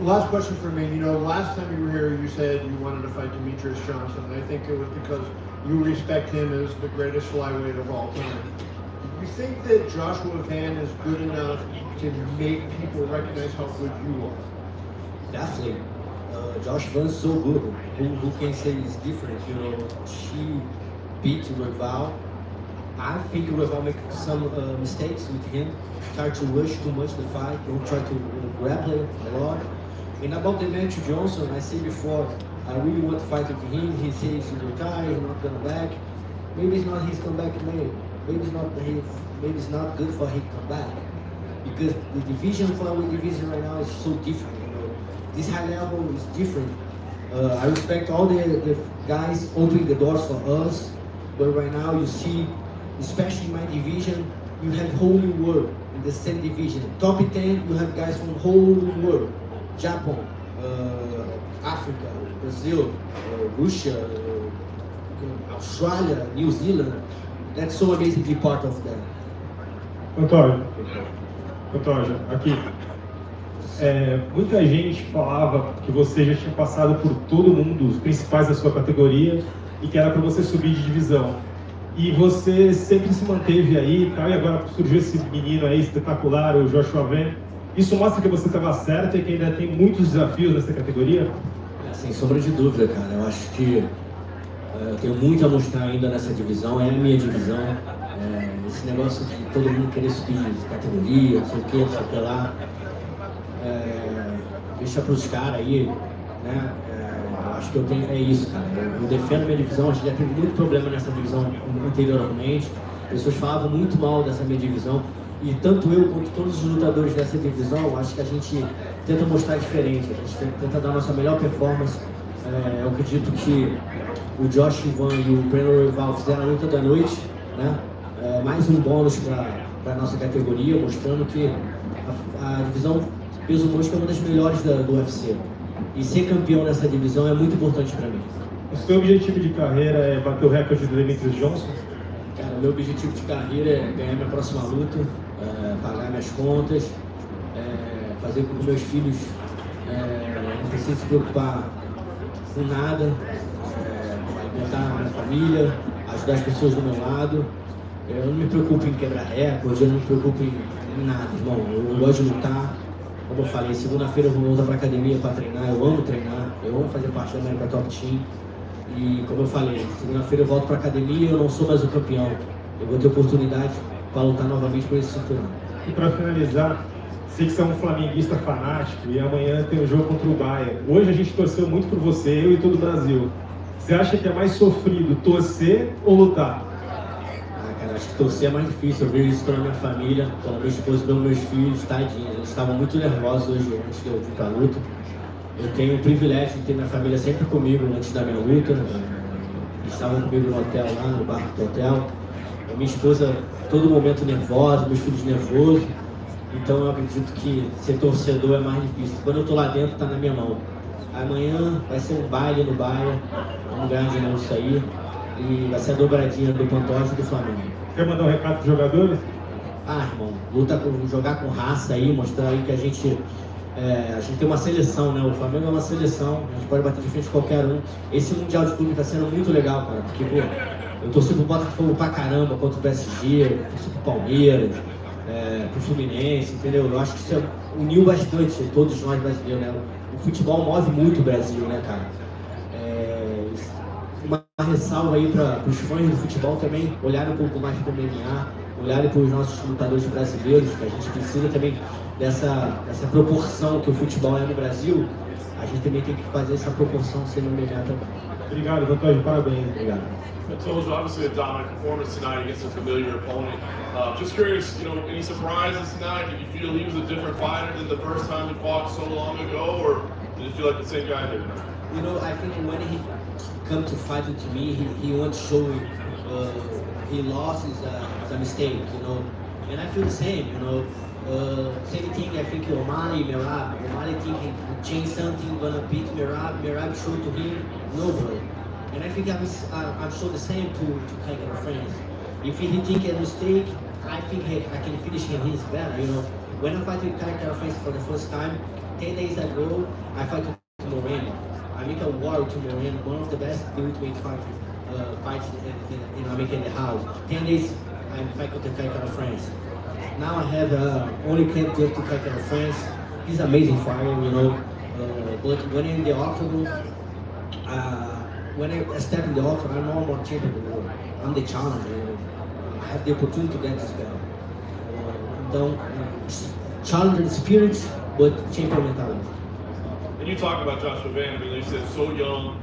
Last question for me. You know, last time you were here, you said you wanted to fight Demetrius Johnson. And I think it was because you respect him as the greatest flyweight of all time. Do you think that Joshua Van is good enough to make people recognize how good you are? Definitely. Josh Van is so good. Who can say he's different? You know, she beat Rival. I think Rival make some mistakes with him. Try to rush too much the fight. Don't try to grapple a lot. And about Demetrius Johnson, I said before, I really want to fight with him. He says he's retired, he's not coming back. Maybe it's not his comeback May. Maybe it's not good for him to come back. Because the division, flyweight division right now is so different. You know, this high level is different. I respect all the guys opening the doors for us, but right now you see, especially in my division, you have whole new world in the same division. Top 10, you have guys from whole new world. Japan, Africa, Brazil, Russia, Australia, New Zealand. That's so amazing to be part of that. Pantoja, aqui. Muita gente falava que você já tinha passado por todo mundo, os principais da sua categoria, e que era para você subir de divisão. E você sempre se manteve aí, tá? E agora surgiu esse menino aí espetacular, o Joshua Van. Isso mostra que você estava certo e que ainda tem muitos desafios nessa categoria? Sem sombra de dúvida, cara. Eu acho que eu tenho muito a mostrar ainda nessa divisão, é a minha divisão. Esse negócio de todo mundo querer subir de categoria, não sei o que lá. Deixa para os caras aí, né? Eu acho que eu tenho, é isso, cara. Eu defendo a minha divisão, a gente já teve muito problema nessa divisão anteriormente. Pessoas falavam muito mal dessa minha divisão. E tanto eu quanto todos os lutadores dessa divisão, acho que a gente tenta mostrar diferente. A gente tenta dar a nossa melhor performance. Eu acredito que o Josh Ivan e o Breno Rival fizeram a luta da noite, né? Mais um bônus para a nossa categoria, mostrando que a divisão peso mosca é uma das melhores do UFC. E ser campeão nessa divisão é muito importante para mim. O seu objetivo de carreira é bater o recorde do Demetrius Johnson? Cara, meu objetivo de carreira é ganhar minha próxima luta, pagar minhas contas, fazer com que meus filhos não precisem se preocupar com nada, alimentar a minha família, ajudar as pessoas do meu lado. Eu não me preocupo em quebrar recorde, eu não me preocupo em nada, irmão. Eu gosto de lutar. Como eu falei, segunda-feira eu vou voltar para academia para treinar. Eu amo treinar, eu amo fazer parte da América Top Team. E como eu falei, segunda-feira eu volto para academia e eu não sou mais o campeão. Eu vou ter oportunidade para lutar novamente por esse cinturão. E para finalizar, sei que você é um flamenguista fanático e amanhã tem um jogo contra o Bayern. Hoje a gente torceu muito por você, eu e todo o Brasil. Você acha que é mais sofrido torcer ou lutar? Cara, acho que torcer é mais difícil. Eu vejo isso pela minha família, pela minha esposa e pelos meus filhos, tadinhos. Eles estavam muito nervosos hoje antes de eu vir para a luta. Eu tenho o privilégio de ter minha família sempre comigo antes da minha luta. Eles estavam comigo no hotel lá, no bar do hotel. A minha esposa, todo momento nervosa, meus filhos nervosos. Então eu acredito que ser torcedor é mais difícil. Quando eu tô lá dentro, tá na minha mão. Amanhã vai ser um baile no Bahia, vamos ganhar dinheiro isso aí. E vai ser a dobradinha do Pantoja e do Flamengo. Quer mandar um recado pros jogadores? Irmão, jogar com raça aí, mostrar aí que a gente tem uma seleção, né? O Flamengo é uma seleção, a gente pode bater de frente com qualquer um. Esse Mundial de Clube tá sendo muito legal, cara, porque, pô, eu torci pro Botafogo pra caramba contra o PSG, eu torci pro Palmeiras, pro Fluminense, entendeu? Eu acho que isso uniu bastante todos nós brasileiros, né? O futebol move muito o Brasil, né, cara? Uma ressalva aí para os fãs do futebol também olharem um pouco mais para o MMA, olharem para os nossos lutadores brasileiros, que a gente precisa também dessa proporção que o futebol é no Brasil, a gente também tem que fazer essa proporção ser no MMA também. Obrigado, Pantoja, parabéns. Obrigado. Pantoja, obviously a dominant performance tonight against a familiar opponent. Just curious, any surprises tonight? Did you feel he was a different fighter than the first time he fought so long ago, or did it feel like the same guy there? I think when he come to fight to me, he wants to show he lost is a mistake, and I feel the same, same thing. I think O'Malley, Merab, O'Malley think he changed something, gonna beat Merab, Merab showed to him, no bro, and I think I'm show the same to Kaikara friends. If he think a mistake, I think I can finish him his better, When I fight with Kaikara friends for the first time, 10 days ago, I fight with Moreno. I make a war to Moreno, one of the best ultimate fights in the house. 10 days I'm fighting with Kaikara friends. Now I have only candidate to Kaikara friends. He's an amazing fighter, but when in the octagon, when I step in the octagon, I'm no more champion of the world. I'm the challenger. I have the opportunity to get this belt. Challenger spirit, but champion mentality. And you talk about Joshua Van, you said so young,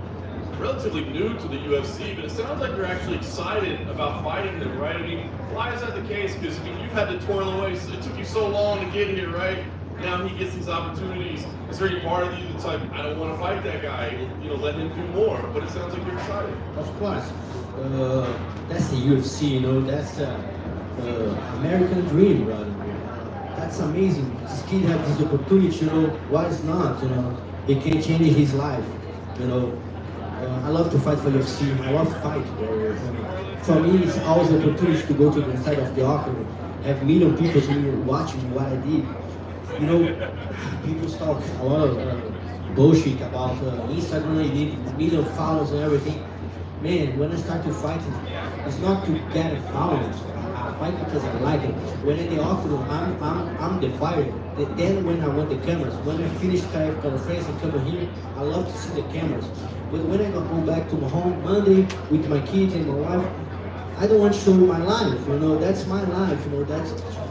relatively new to the UFC, but it sounds like you're actually excited about fighting them, right? Why is that the case? Because you've had to toil away. It took you so long to get here, right? Now he gets these opportunities. Is there any part of you that's like, I don't want to fight that guy, let him do more? But it sounds like you're excited. Of course. That's the UFC, that's American dream, brother. That's amazing. This kid has this opportunity, why is not, he can change his life, I love to fight for UFC, I love to fight. For me, it's always an opportunity to go to the side of the octagon, have million people watching what I did. People talk a lot of bullshit about Instagram, I need million followers and everything. Man, when I start to fight, it's not to get followers. I fight because I like it. When in the octagon, I'm the fighter. Then when I want the cameras, when I finish conference and come here, I love to see the cameras. But when I go back to my home Monday with my kids and my wife, I don't want to show my life. That's my life.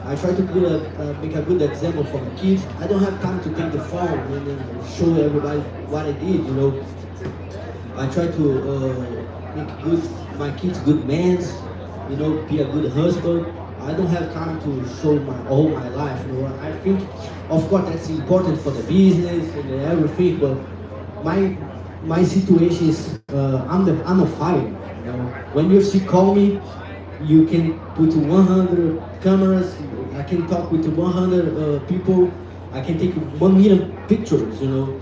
I try to make a good example for my kids. I don't have time to take the phone and show everybody what I did. I try to make my kids good men, you know, be a good husband. I don't have time to show all my life, you know. I think, of course, that's important for the business and everything, but my situation is I'm on fire. You know? When UFC call me, you can put 100 cameras. I can talk with 100 people. I can take 1 million pictures, you know.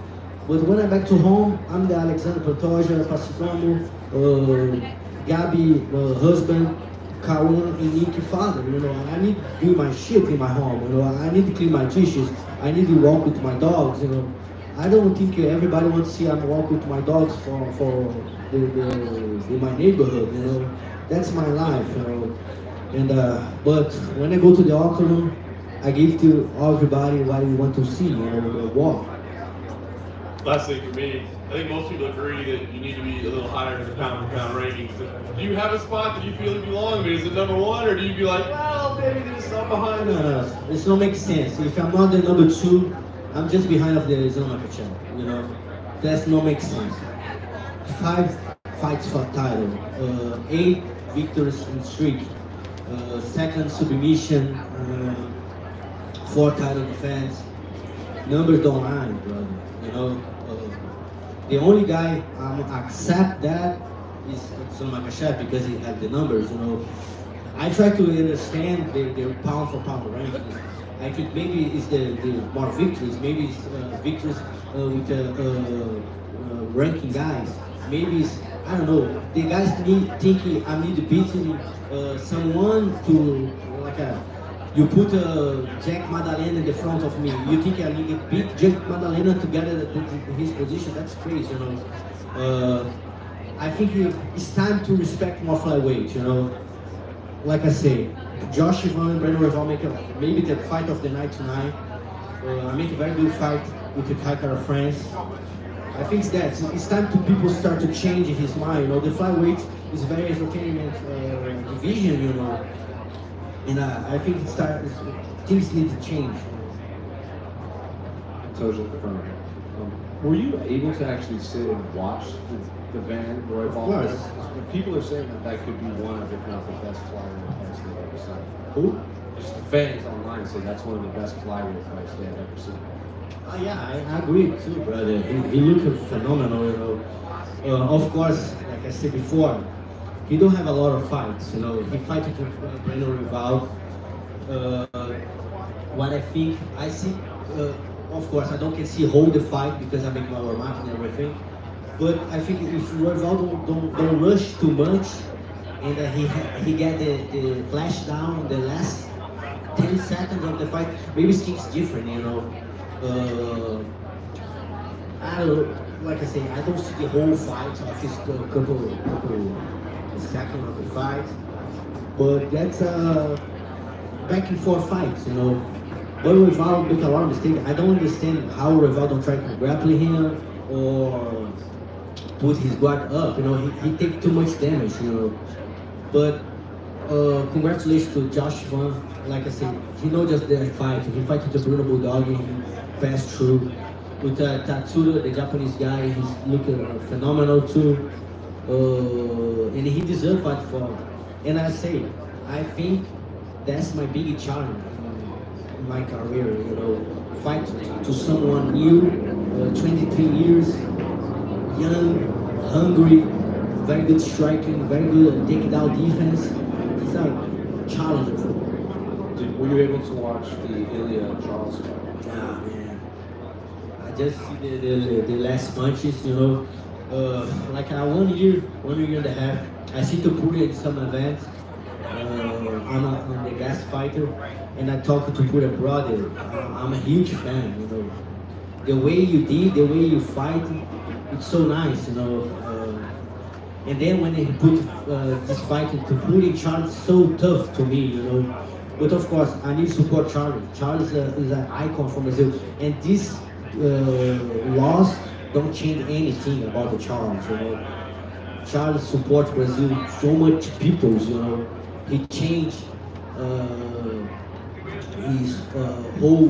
But when I'm back to home, I'm the Alexandre Pantoja, Pacifico, Gabi, husband, Kaun and Nicky father, you know. I need to do my shit in my home, you know. I need to clean my dishes. I need to walk with my dogs, you know. I don't think everybody wants to see I'm walking with my dogs for my neighborhood, you know. That's my life, you know. And but when I go to the octagon, I give to everybody what you want to see, you know, the walk. Last thing for me, I think most people agree that you need to be a little higher in the pound-for-pound rankings. Do you have a spot that you feel you belong? I mean, is it number one, or do you be like, well, maybe there's some behind us? No, it's not make sense. If I'm not the number 2, I'm just behind of the Islam channel, you know. That's not make sense. 5 fights for title, 8 victories in streak, 2nd submission, 4 title defense. Numbers don't lie, brother. You know, the only guy accept that is Islam because he have the numbers. You know, I try to understand the pound for pound rankings. I think maybe it's the more victories. Maybe it's victories with the ranking guys. Maybe it's, I don't know. The guys thinking I need to beat someone to like a. You put Jack Madalena in the front of me. You think I need to beat Jack Madalena to get his position? That's crazy, you know. I think it's time to respect more flyweight, you know. Like I say, Josh Ivan and Brandon Rival make maybe the fight of the night tonight. I make a very good fight with the Kaikara France. I think it's time to people start to change his mind. You know, the flyweight is very entertainment division, you know. And I think things need to change. Were you able to actually sit and watch the Van Royval? Of course. People are saying that could be one of, if not the best flyweight fights they've ever seen. Who? Just the fans online say that's one of the best flyweight fights they've ever seen. Yeah, I agree too, brother. He looked phenomenal, you know. Of course, like I said before, he don't have a lot of fights, you know. He fights with Brandon Rival. What I think, I see, of course, I don't can see hold the fight because I make my warm up and everything. But I think if Rival don't rush too much, and he get the flash down the last 10 seconds of the fight, maybe things different, you know. I don't know, like I say, I don't see the whole fight of his couple second of the fight, but that's back and forth fights, you know. But Rival make a lot of mistakes. I don't understand how Rival don't try to grapple him or put his guard up. You know, he take too much damage, you know. But congratulations to Josh Van. Like I said, he know just the fight. He fight with the Bruno Bulldog. He passed through with Tatsuro, the Japanese guy. He's looking phenomenal too. And he deserves fight for. And I say, I think that's my biggest challenge in my career. You know, fight to someone new, 23 years, young, hungry, very good striking, very good takedown defense. It's a challenge for me. Were you able to watch the Ilia Charles fight? Yeah, man. I just see the last punches, you know. Like 1 year and a half, I see Topuria in some events. I'm the gas fighter, and I talk to Topuria brother. I'm a huge fan, you know. The way you did, the way you fight, it's so nice, you know. And then when he put this fight in Topuria, Charles so tough to me, you know. But of course, I need to support Charles. Charles is an icon from Brazil, and this loss don't change anything about the Charles, you know. Charles supports Brazil so much people, you know. He changed his whole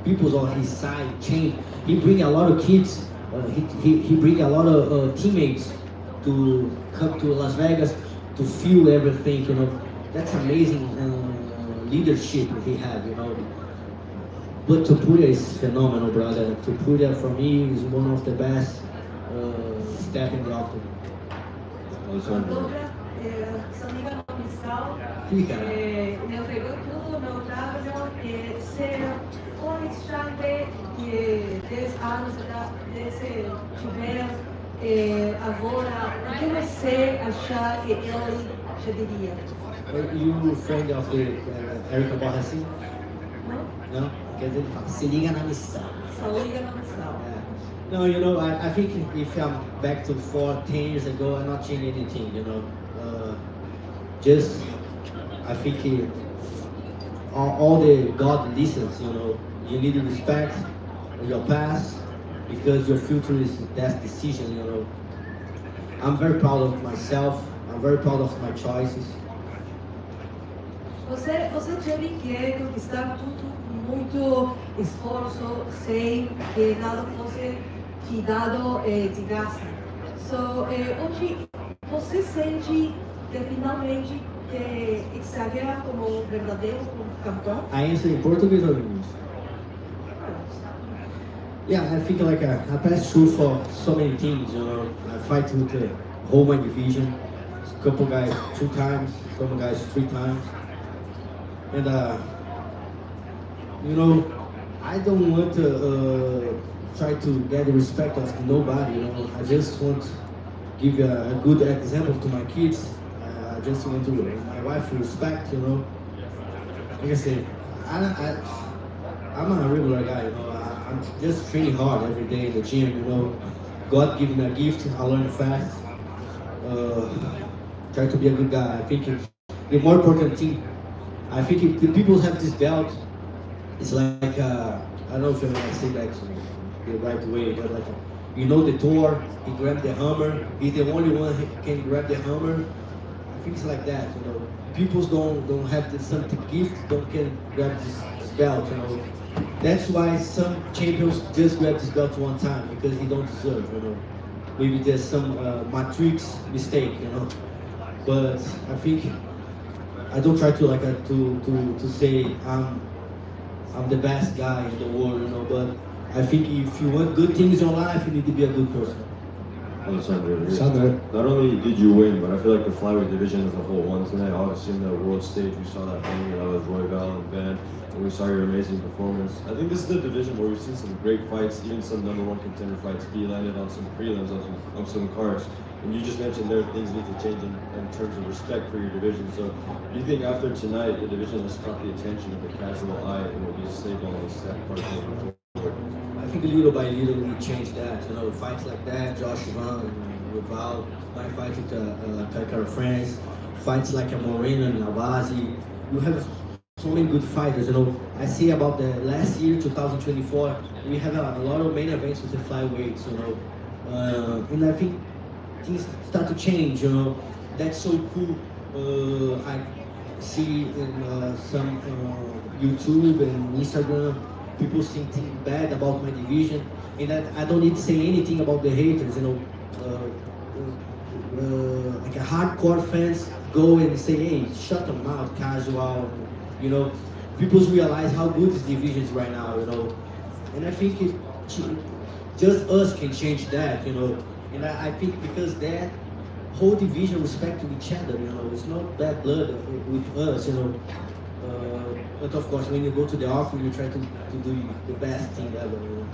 peoples on his side. Changed. He bring a lot of kids he bring a lot of teammates to come to Las Vegas to feel everything, you know. That's amazing leadership he had, you know. But Topuria is phenomenal, brother. Topuria for me is one of the best step in the octagon. Sono Missal, Sì, cara. meu debut, meu trabalho, ser Alexandre de 10 anos desse tiver agora, o que você achar que ele já diria? Are you friend of the Erika Borracin? Não? No? Quer dizer, ele fala, se liga na missão. Só liga na missão. No, you know, I think if I'm back to 10 years ago, I'm not changing anything, you know. Just, I think all the God listens, you know. You need to respect your past because your future is that decision, you know. I'm very proud of myself. I'm very proud of my choices. Você teve que conquistar tudo com muito esforço, sem que nada fosse te dado de graça. Hoje, você sente que finalmente te exagera como verdadeiro campeão? I answer in Portuguese or English? Yeah, I think like I passed through for so many things, you know. I fight with the whole my division. A couple guys 2 times, some guys 3 times. And you know, I don't want to try to get the respect of nobody, you know. I just want to give a good example to my kids. I just want to my wife respect, you know. Like I said, I'm a regular guy, you know. I'm just training hard every day in the gym, you know. God gave me a gift, I learn fast. Try to be a good guy. I think the more important thing, I think if the people have this belt, it's like, I don't know if I'm gonna say that the right way, but like, you know the Thor, he grabbed the hammer, he's the only one who can grab the hammer. I think it's like that, you know. People don't have this something gift, don't can grab this belt, you know. That's why some champions just grab this belt one time, because they don't deserve, you know. Maybe there's some matrix mistake, you know. But I think I don't try to like to say I'm the best guy in the world, you know. But I think if you want good things in your life, you need to be a good person. Alexandre, not only did you win, but I feel like the flyweight division as a whole won tonight. Obviously, in the world stage, we saw that thing, you know, with Royval and Van, and we saw your amazing performance. I think this is the division where we've seen some great fights, even some #1 contender fights be landed on some prelims, on some cards. And you just mentioned there things need to change in terms of respect for your division. So, do you think after tonight, the division has caught the attention of the casual eye and will be stable on the step part moving forward? I think little by little we change that, you know, fights like that, Josh Van and Royval, my fight with Takara France, fights like a Moreno and Navazi. You have so many good fighters, you know. I see about the last year, 2024, we have a lot of main events with the flyweights, you know. And I think things start to change, you know. That's so cool. I see in some YouTube and Instagram, people thinking bad about my division, and I don't need to say anything about the haters, you know. Like a hardcore fans go and say, hey, shut them out, casual, you know. People realize how good this division is right now, you know. And I think just us can change that, you know. And I think because that whole division respect to each other, you know. It's not bad blood with us, you know. But of course, when you go to the office, you try to do the best thing ever, you know.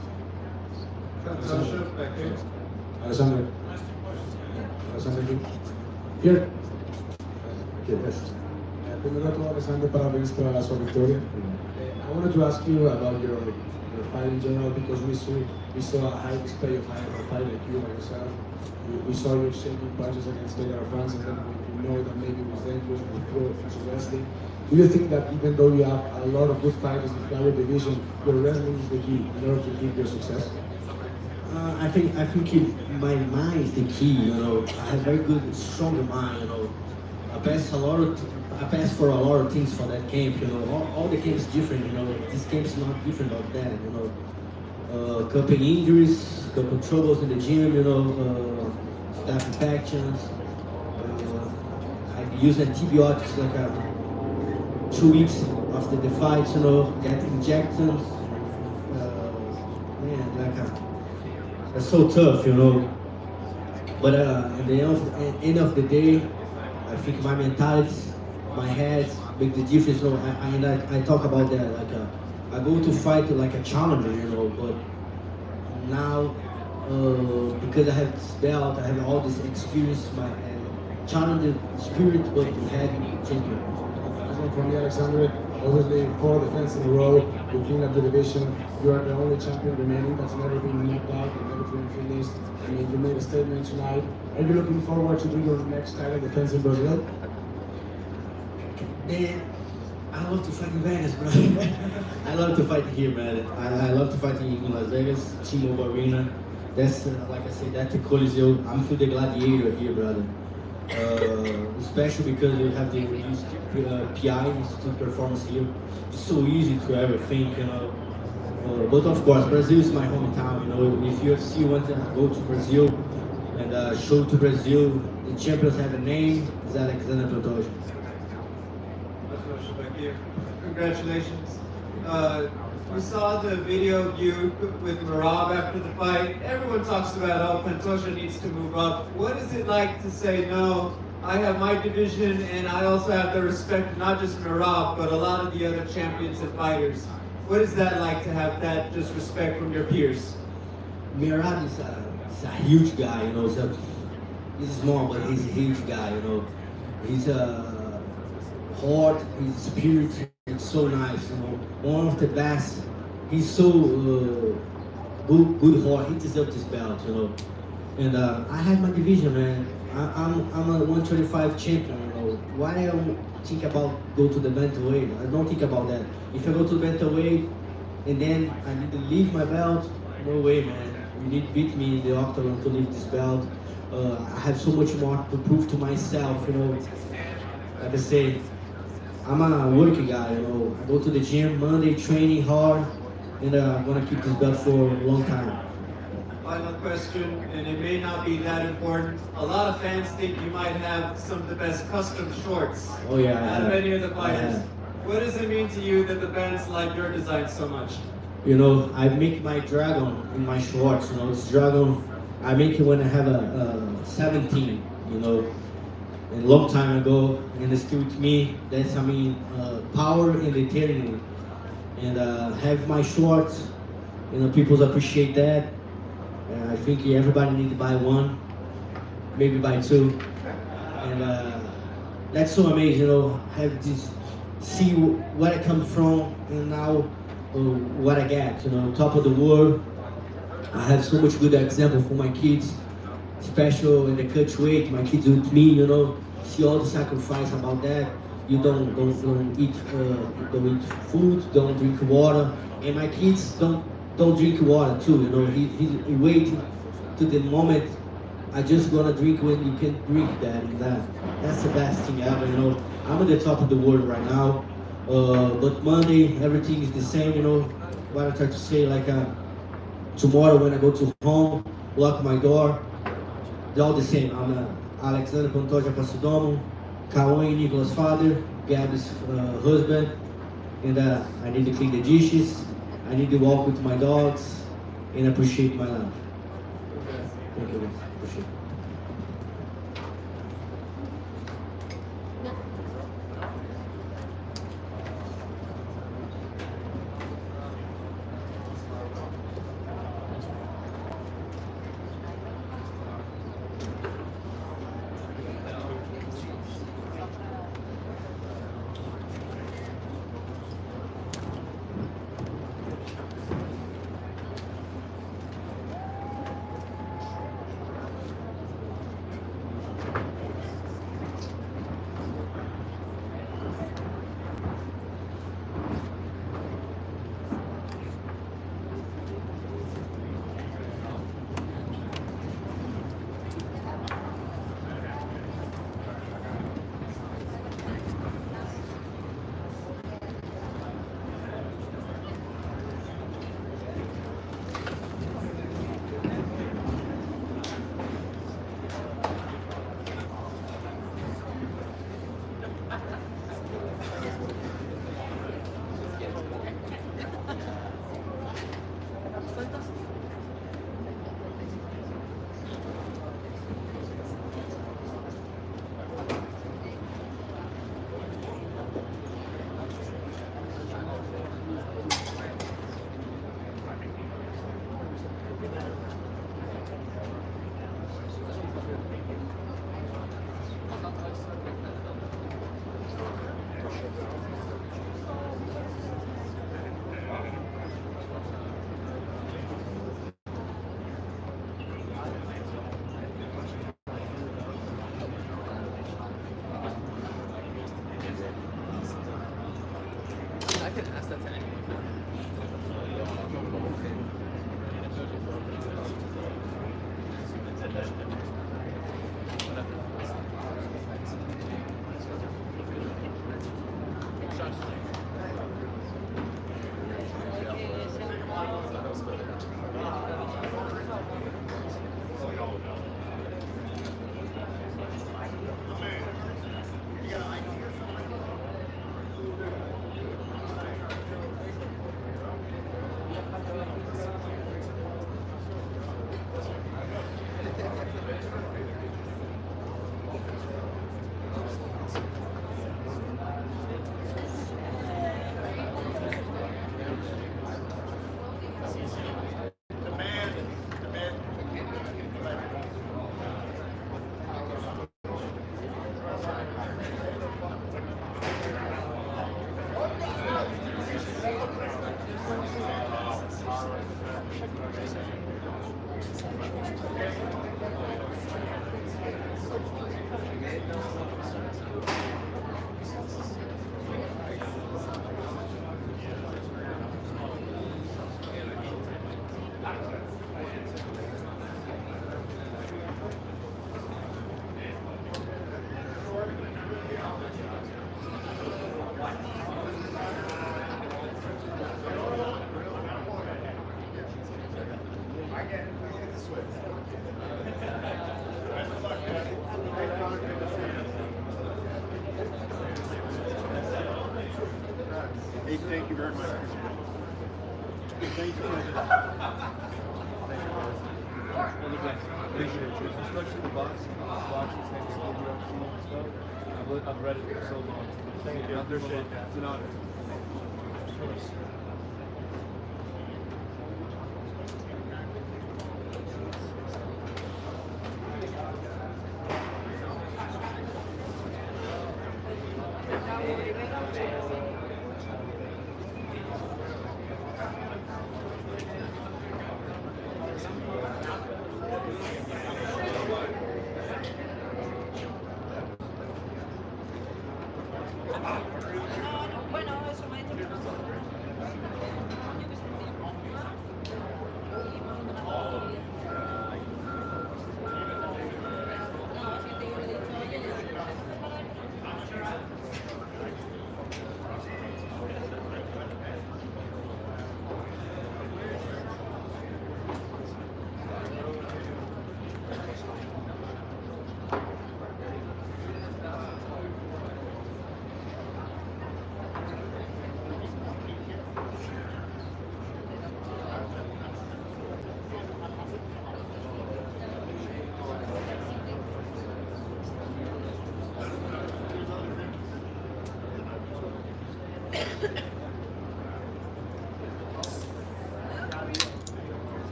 Alexandre. Alexandre. Here. Okay, yes. Primero todo, Alexandre, parabéns para su victoria. I wanted to ask you about your fight in general, because we saw a high display of a fight like you by yourself. We saw you shaking punches against Taylor France, and then we know that maybe it was dangerous and throw into wrestling. Do you think that even though you have a lot of good fighters in the flyweight division, your wrestling is the key in order to keep your success? I think my mind is the key, you know. I have very good, strong mind, you know. I passed for a lot of things for that camp, you know. All the camps different, you know. This camp is not different of that, you know. couple injuries, couple troubles in the gym, staph infections. I used antibiotics like 2 weeks after the fights, get injections. It's so tough, But at the end of the day, I think my mentality, my head, make the difference. I talk about that. I go to fight like a challenger, But now, because I have this belt, I have all this experience, my challenger spirit, but head champion. Last one from me, Alexandre. Obviously, 4 defenses in a row. You clean up the division. You are the only champion remaining that's never been knocked out and never been finished. I mean, you made a statement tonight. Are you looking forward to do your next title defense in Brazil? Man, I love to fight in Vegas, bro. I love to fight here, man. I love to fight in Las Vegas, T-Mobile Arena. That's, like I said, that's the Coliseo. I'm feel the gladiator here, brother. Especially because we have the PI, Institute Performance here. It's so easy to ever think, But of course, Brazil is my hometown, If UFC wants to go to Brazil and show to Brazil, the champions have a name, it's Alexandre Pantoja. Congratulations. We saw the video of you with Merab after the fight. Everyone talks about, Pantoja needs to move up. What is it like to say, no, I have my division and I also have the respect of not just Merab, but a lot of the other champions and fighters. What is that like to have that just respect from your peers? Merab is a huge guy, he's small, but he's a huge guy, He's hard, his spirit is so nice, One of the best. He's so good heart. He deserves this belt, And I have my division, man. I'm a 125 champion, Why I don't think about go to the bantamweight? I don't think about that. If I go to the bantamweight and then I need to leave my belt, no way, man. You need to beat me in the octagon to leave this belt. I have so much more to prove to myself, Like I say, I'm a working guy, I go to the gym Monday, training hard, and I'm gonna keep this belt for a long time. Final question, and it may not be that important. A lot of fans think you might have some of the best custom shorts out of any of the fighters. What does it mean to you that the fans like your design so much? I make my dragon in my shorts, This dragon, I make it when I have a 17, And long time ago, and it's still with me. That's, power and eternity. And have my shorts, people appreciate that. I think everybody need to buy one, maybe buy 2. And that's so amazing, have this, see where I come from and now what I get, top of the world. I have so much good example for my kids. Special in the cut weight, my kids with me, see all the sacrifice about that. You don't eat food, don't drink water, and my kids don't drink water too. He waiting to the moment. I just gonna drink when you can drink that, and that's the best thing ever. I'm at the top of the world right now, but Monday everything is the same. What I try to say, tomorrow when I go to home, lock my door. They're all the same. I'm Alexandre Pantoja Passidomo, Kawan Nicolas' father, Gabby's husband, and I need to clean the dishes, I need to walk with my dogs, and appreciate my life. Thank you. Appreciate it. Hey, thank you very much. Thank you. All the best. Appreciate it. Especially the box. Watching things like UFC and stuff. I've read it for so long. Thank you. I appreciate that. It's an honor.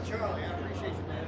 Charlie, I appreciate you, man.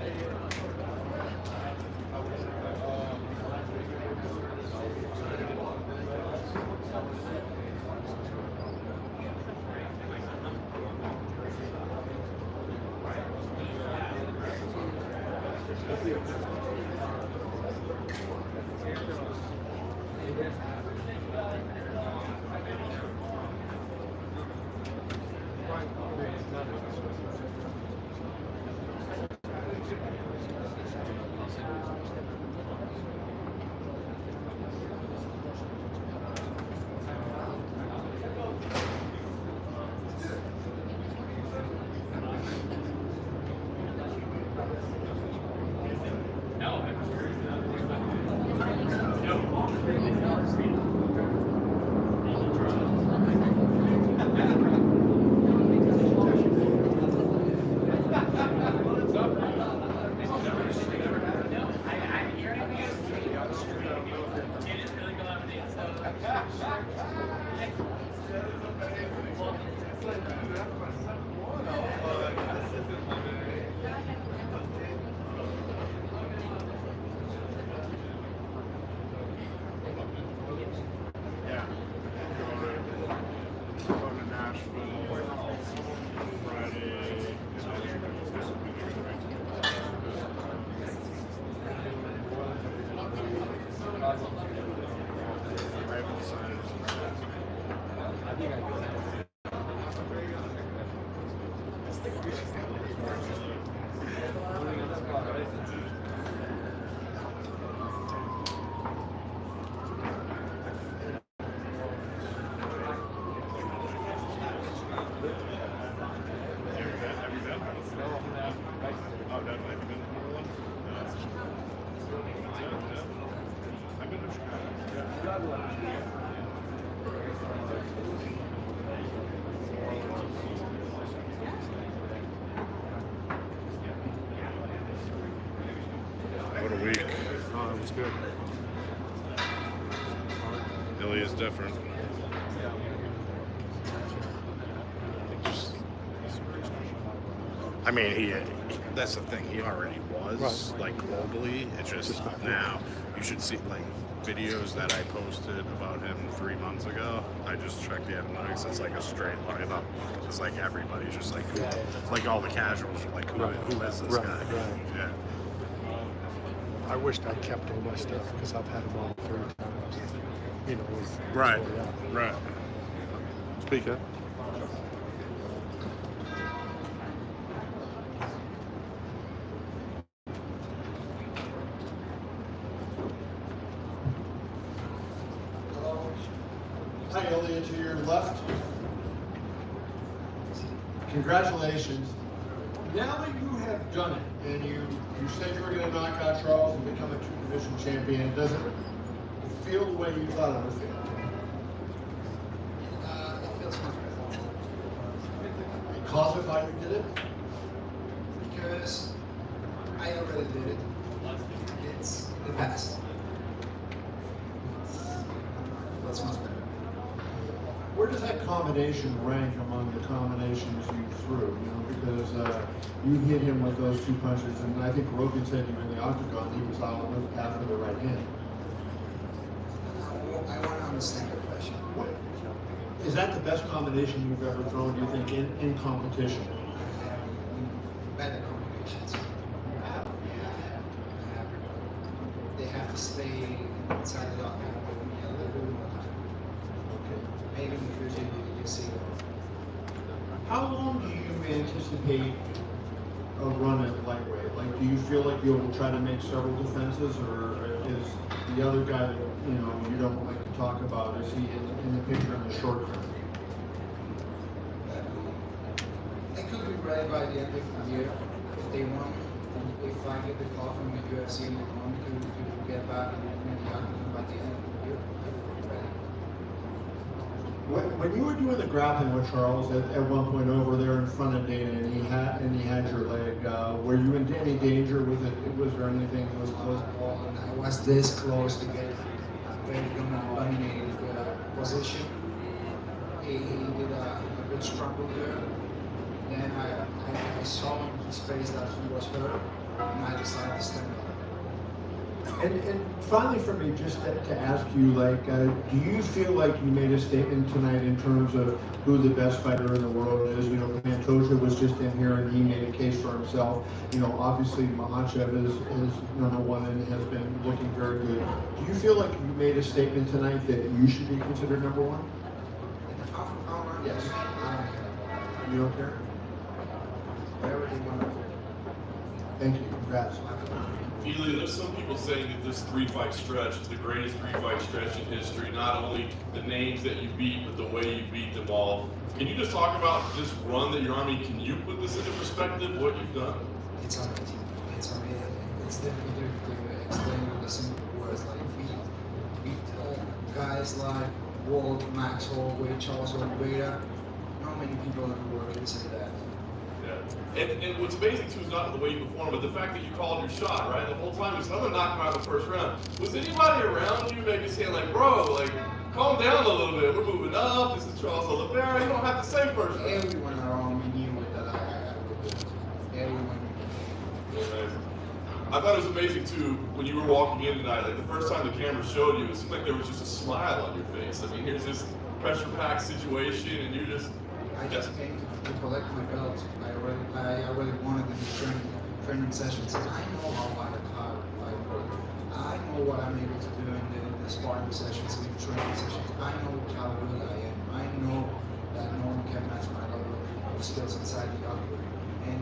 It's good. Ilia is different. I mean, that's the thing. He already was, like, globally. It's just now. You should see, like, videos that I posted about him 3 months ago. I just checked the analytics. It's like a straight line up. It's like everybody's just like, like all the casuals are like, who is this guy? Yeah. I wished I kept all my stuff because I've had them all 3 times. You know, Right. So, yeah. Right. Speak up. Hi, Ilia, to your left. Congratulations. Now that you have done it, and you said you were going to knock out Charles and become a 2-division champion, does it feel the way you thought it would feel? It feels much better. Because of how you did it? Because I already did it. It's the past. That's much better. Where does that combination rank among the combinations you threw? You know, because you hit him with those 2 punches, and I think Rogan said you in the octagon he was out after the right hand. I want to understand the question. Is that the best combination you've ever thrown, do you think, in competition? Better combinations. They have to stay inside the octagon with me a little bit more time. Maybe in the future you see it. How long do you anticipate a run at lightweight? Like, do you feel like you'll try to make several defenses, or is the other guy that you don't like to talk about, is he in the picture in the short term? They could be ready by the end of the year if they want. If I get the call from the UFC and they want me to get back and the octagon by the end of the year, ready. When you were doing the grappling with Charles at one point over there in front of Dana, and he had your leg, were you in any danger with it? Was there anything that was close? I was this close to get a very dominating position. He did a good struggle there. Then I saw in his face that he was hurt, and I decided to stand up. And finally for me, just to ask you, like, do you feel like you made a statement tonight in terms of who the best fighter in the world is? You know, Pantoja was just in here and he made a case for himself. You know, obviously Makhachev is #1 and has been looking very good. Do you feel like you made a statement tonight that you should be considered #1? Yes. You don't care? Whatever they want to do. Thank you. Congrats. Ilia, there's some people saying that this 3-fight stretch is the greatest 3-fight stretch in history. Not only the names that you beat, but the way you beat them all. Can you just talk about this run that you're on? I mean, can you put this into perspective, what you've done? It's amazing. It's amazing. It's difficult to explain with the simple words. Like beat guys like Walt, Max Holloway, Charles Oliveira. Not many people in the world can say that. And what's amazing too is not the way you perform, but the fact that you called your shot, right? The whole time it's another knock him out in the first round. Was anybody around you maybe saying like, bro, like, calm down a little bit. We're moving up. This is Charles Oliveira. You don't have to say first round. Everyone around me knew that I would do it. Everyone. Amazing. I thought it was amazing too when you were walking in tonight. Like the first time the camera showed you, it seemed like there was just a smile on your face. I mean, here's this pressure-packed situation, and you're just. I just came to collect my belt. I already wanted to do training sessions. I know how hard I work. I know what I'm able to do in the sparring sessions, in the training sessions. I know how good I am. I know that no one can match my level of skills inside the octagon. And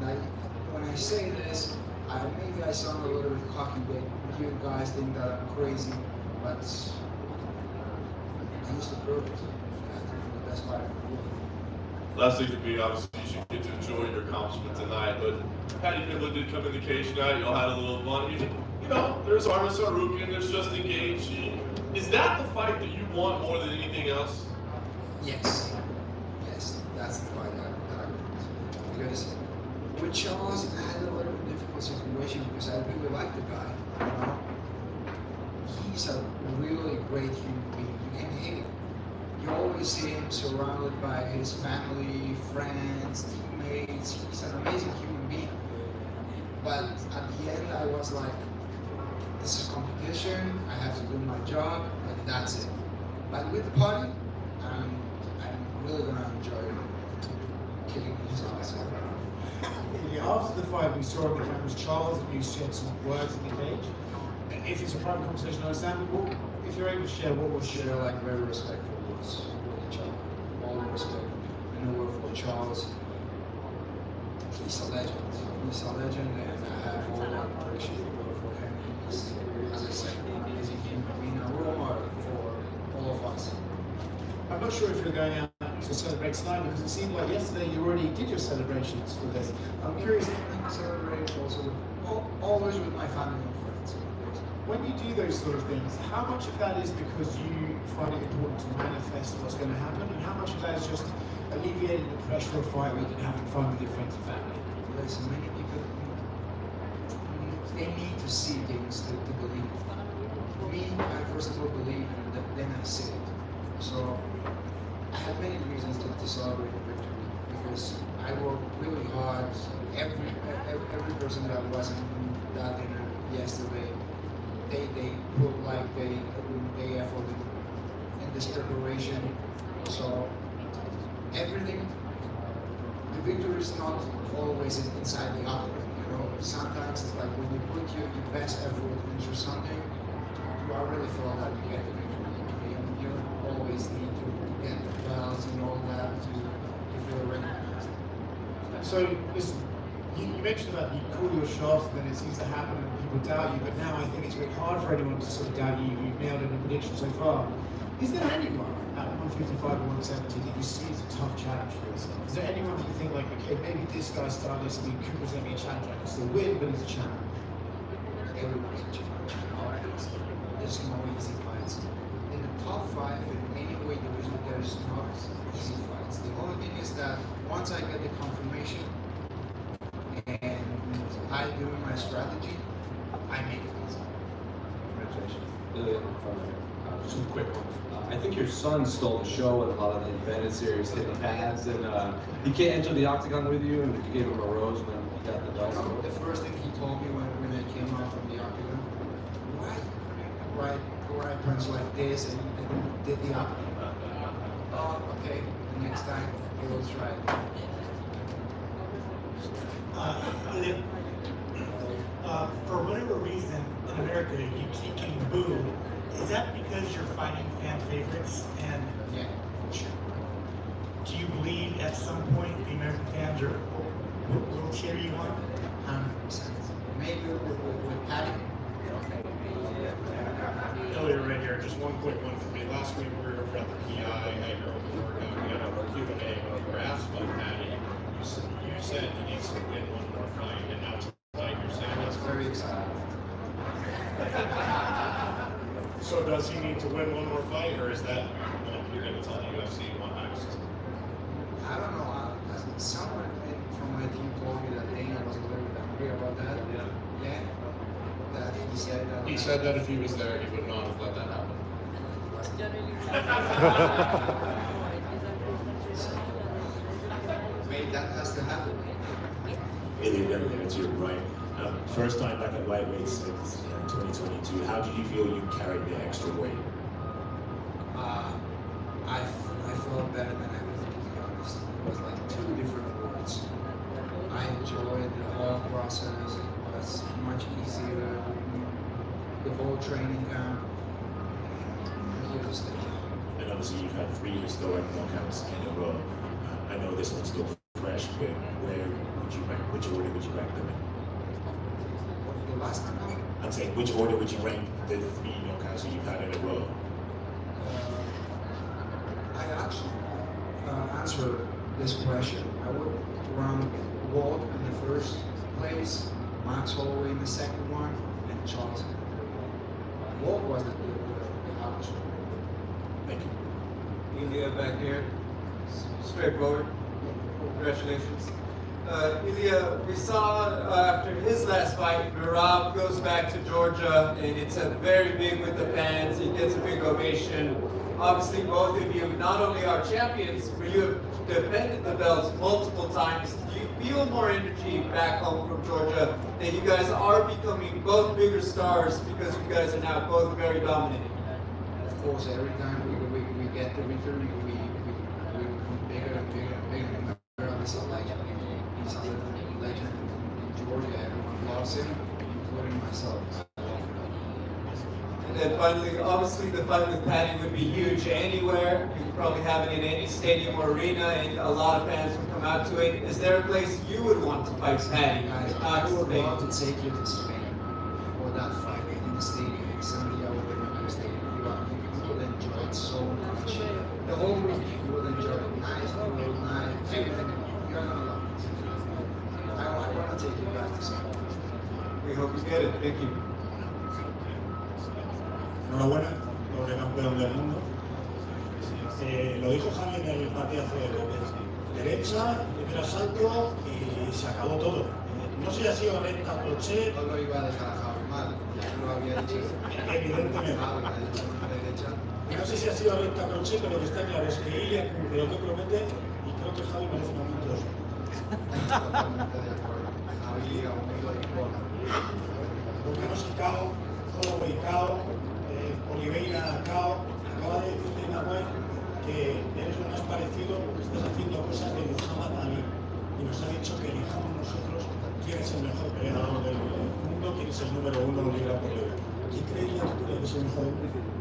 when I say this, maybe I sound a little bit cocky, but you guys think that I'm crazy, but I used to prove it. I'm the best fighter in the world. Last thing for me, obviously, you should get to enjoy your accomplishment tonight. But Paddy Pimblett did come in the cage tonight. Y'all had a little fun. You know, there's Armis Sarukian, there's Justin Gaethje. Is that the fight that you want more than anything else? Yes. Yes, that's the fight that I want. Because with Charles, I had a little bit difficult situation because I really like the guy. You know? he's a really great human being. You can hate him. You always see him surrounded by his family, friends, teammates. He's an amazing human being. But at the end, I was like, this is competition. I have to do my job, and that's it. But with the party, I'm really gonna enjoy kicking his ass. After the fight, we saw on the cameras Charles and you shared some words in the cage. If it's a private conversation, I understand, but if you're able to share, what was Share like very respectful words with each other. All the respect. And the word for Charles. He's a legend. He's a legend, and I have all the appreciation for him. He's, as I said, an amazing human being, a role model for all of us. I'm not sure if you're going out to celebrate tonight because it seemed like yesterday you already did your celebrations for this. I'm curious. I celebrate also always with my family and friends. When you do those sort of things, how much of that is because you find it important to manifest what's going to happen, and how much of that is just alleviating the pressure of fight week and having fun with your friends and family? Listen, many people, they need to see things to believe. Me, I first of all believe, and then I see it. So I have many reasons to celebrate the victory because I worked really hard. Every person that was in that dinner yesterday, they put like they effort in this preparation. So everything, the victory is not always inside the octagon. You know, sometimes it's like when you put your best effort into something, you already feel that you get the victory. You always need to get the belts and all that to feel recognized. So, listen, you mentioned that you call your shot and then it seems to happen and people doubt you, but now I think it's very hard for anyone to sort of doubt you. You've nailed it in prediction so far. Is there anyone at 155 or 170 that you see as a tough challenge for yourself? Is there anyone that you think like, okay, maybe this guy's stylistic, he could present me a challenge, I can still win, but he's a challenge? Everybody's a challenge. There's no easy fights. In the top 5, in any way there's not easy fights. The only thing is that once I get the confirmation and I do my strategy, I make it easy. Congratulations. Ilia, just a quick one. I think your son stole the show with a lot of the Advantage Series hitting pads, and he can't enter the octagon with you, and you gave him a rose when he got the belt. The first thing he told me when I came out from the octagon, right punch like this and did the octagon. Oh, okay, the next time he will try. Ilia, for whatever reason in America you keep getting booed. Is that because you're fighting fan favorites? And yeah, for sure. Do you believe at some point the American fans will cheer you on? 100%. Maybe with Patty. Ilia, right here, just one quick one for me. Last week we were over at the PI at your open workout. We had a Q&A when you were asked about Patty. You said he needs to win one more fight, and now tonight you're saying that's very exciting. So does he need to win one more fight, or is that you're going to tell the UFC one time? I don't know. Someone from my team told me that Dana was a little bit angry about that. Yeah. That he said that. He said that if he was there, he would not have let that happen. Maybe that has to happen. Ilia, it's your right. First time back at lightweight since 2022. How did you feel you carried the extra weight? I felt better than ever, to be honest. It was like 2 different words. I enjoyed the whole process. It was much easier. The whole training camp. And obviously you've had 3 historic knockouts in a row. I know this one's still fresh, but which order would you rank them in? The last time? I'm saying, which order would you rank the 3 knockouts that you've had in a row? I actually answered this question. I would rank Walt in the first place, Max Holloway in the second one, and Charles in the third one. Walt was the hardest one. Thank you. Ilia back here. Straightforward. Congratulations. Ilia, we saw after his last fight, Merab goes back to Georgia, and it's a very big with the fans. He gets a big ovation. Obviously, both of you not only are champions, but you have defended the belts multiple times. Do you feel more energy back home from Georgia that you guys are becoming both bigger stars because you guys are now both very dominant? Of course, every time we get the victory, we become bigger and bigger and bigger. Merab is a legend. He's a legend in Georgia. Everyone loves him, including myself. And then finally, obviously the fight with Paddy would be huge anywhere. You could probably have it in any stadium or arena, and a lot of fans would come out to it. Is there a place you would want to fight Paddy? I would love to take you to Spain for that fight in the stadium, in Santiago Bernabeu Stadium. You will enjoy it so much. The whole week you will enjoy it. Nice food, nice everything. You're gonna love it. I want to take you back to Spain. We hope you get it. Thank you. Enhorabuena por el campeón del mundo. Lo dijo Javi en el partidazo de López. Derecha, primer asalto y se acabó todo. No sé si ha sido recta crochet. No lo iba a dejar a Javi mal, ya lo había dicho. Evidentemente. No sé si ha sido recta crochet, pero lo que está claro es que Ilia cumple lo que promete y creo que Javi merece un momento de eso. Totalmente de acuerdo. Javi liga un momento de bola. Volcanos Cao, Holloway Cao, Oliveira Cao, acaba de decirle a Nahuel que eres lo más parecido porque estás haciendo cosas de Muhammad Ali y nos ha dicho que elijamos nosotros quién es el mejor peleador del mundo, quién es el número uno libra por libra. ¿Qué creías tú que es el mejor del mundo?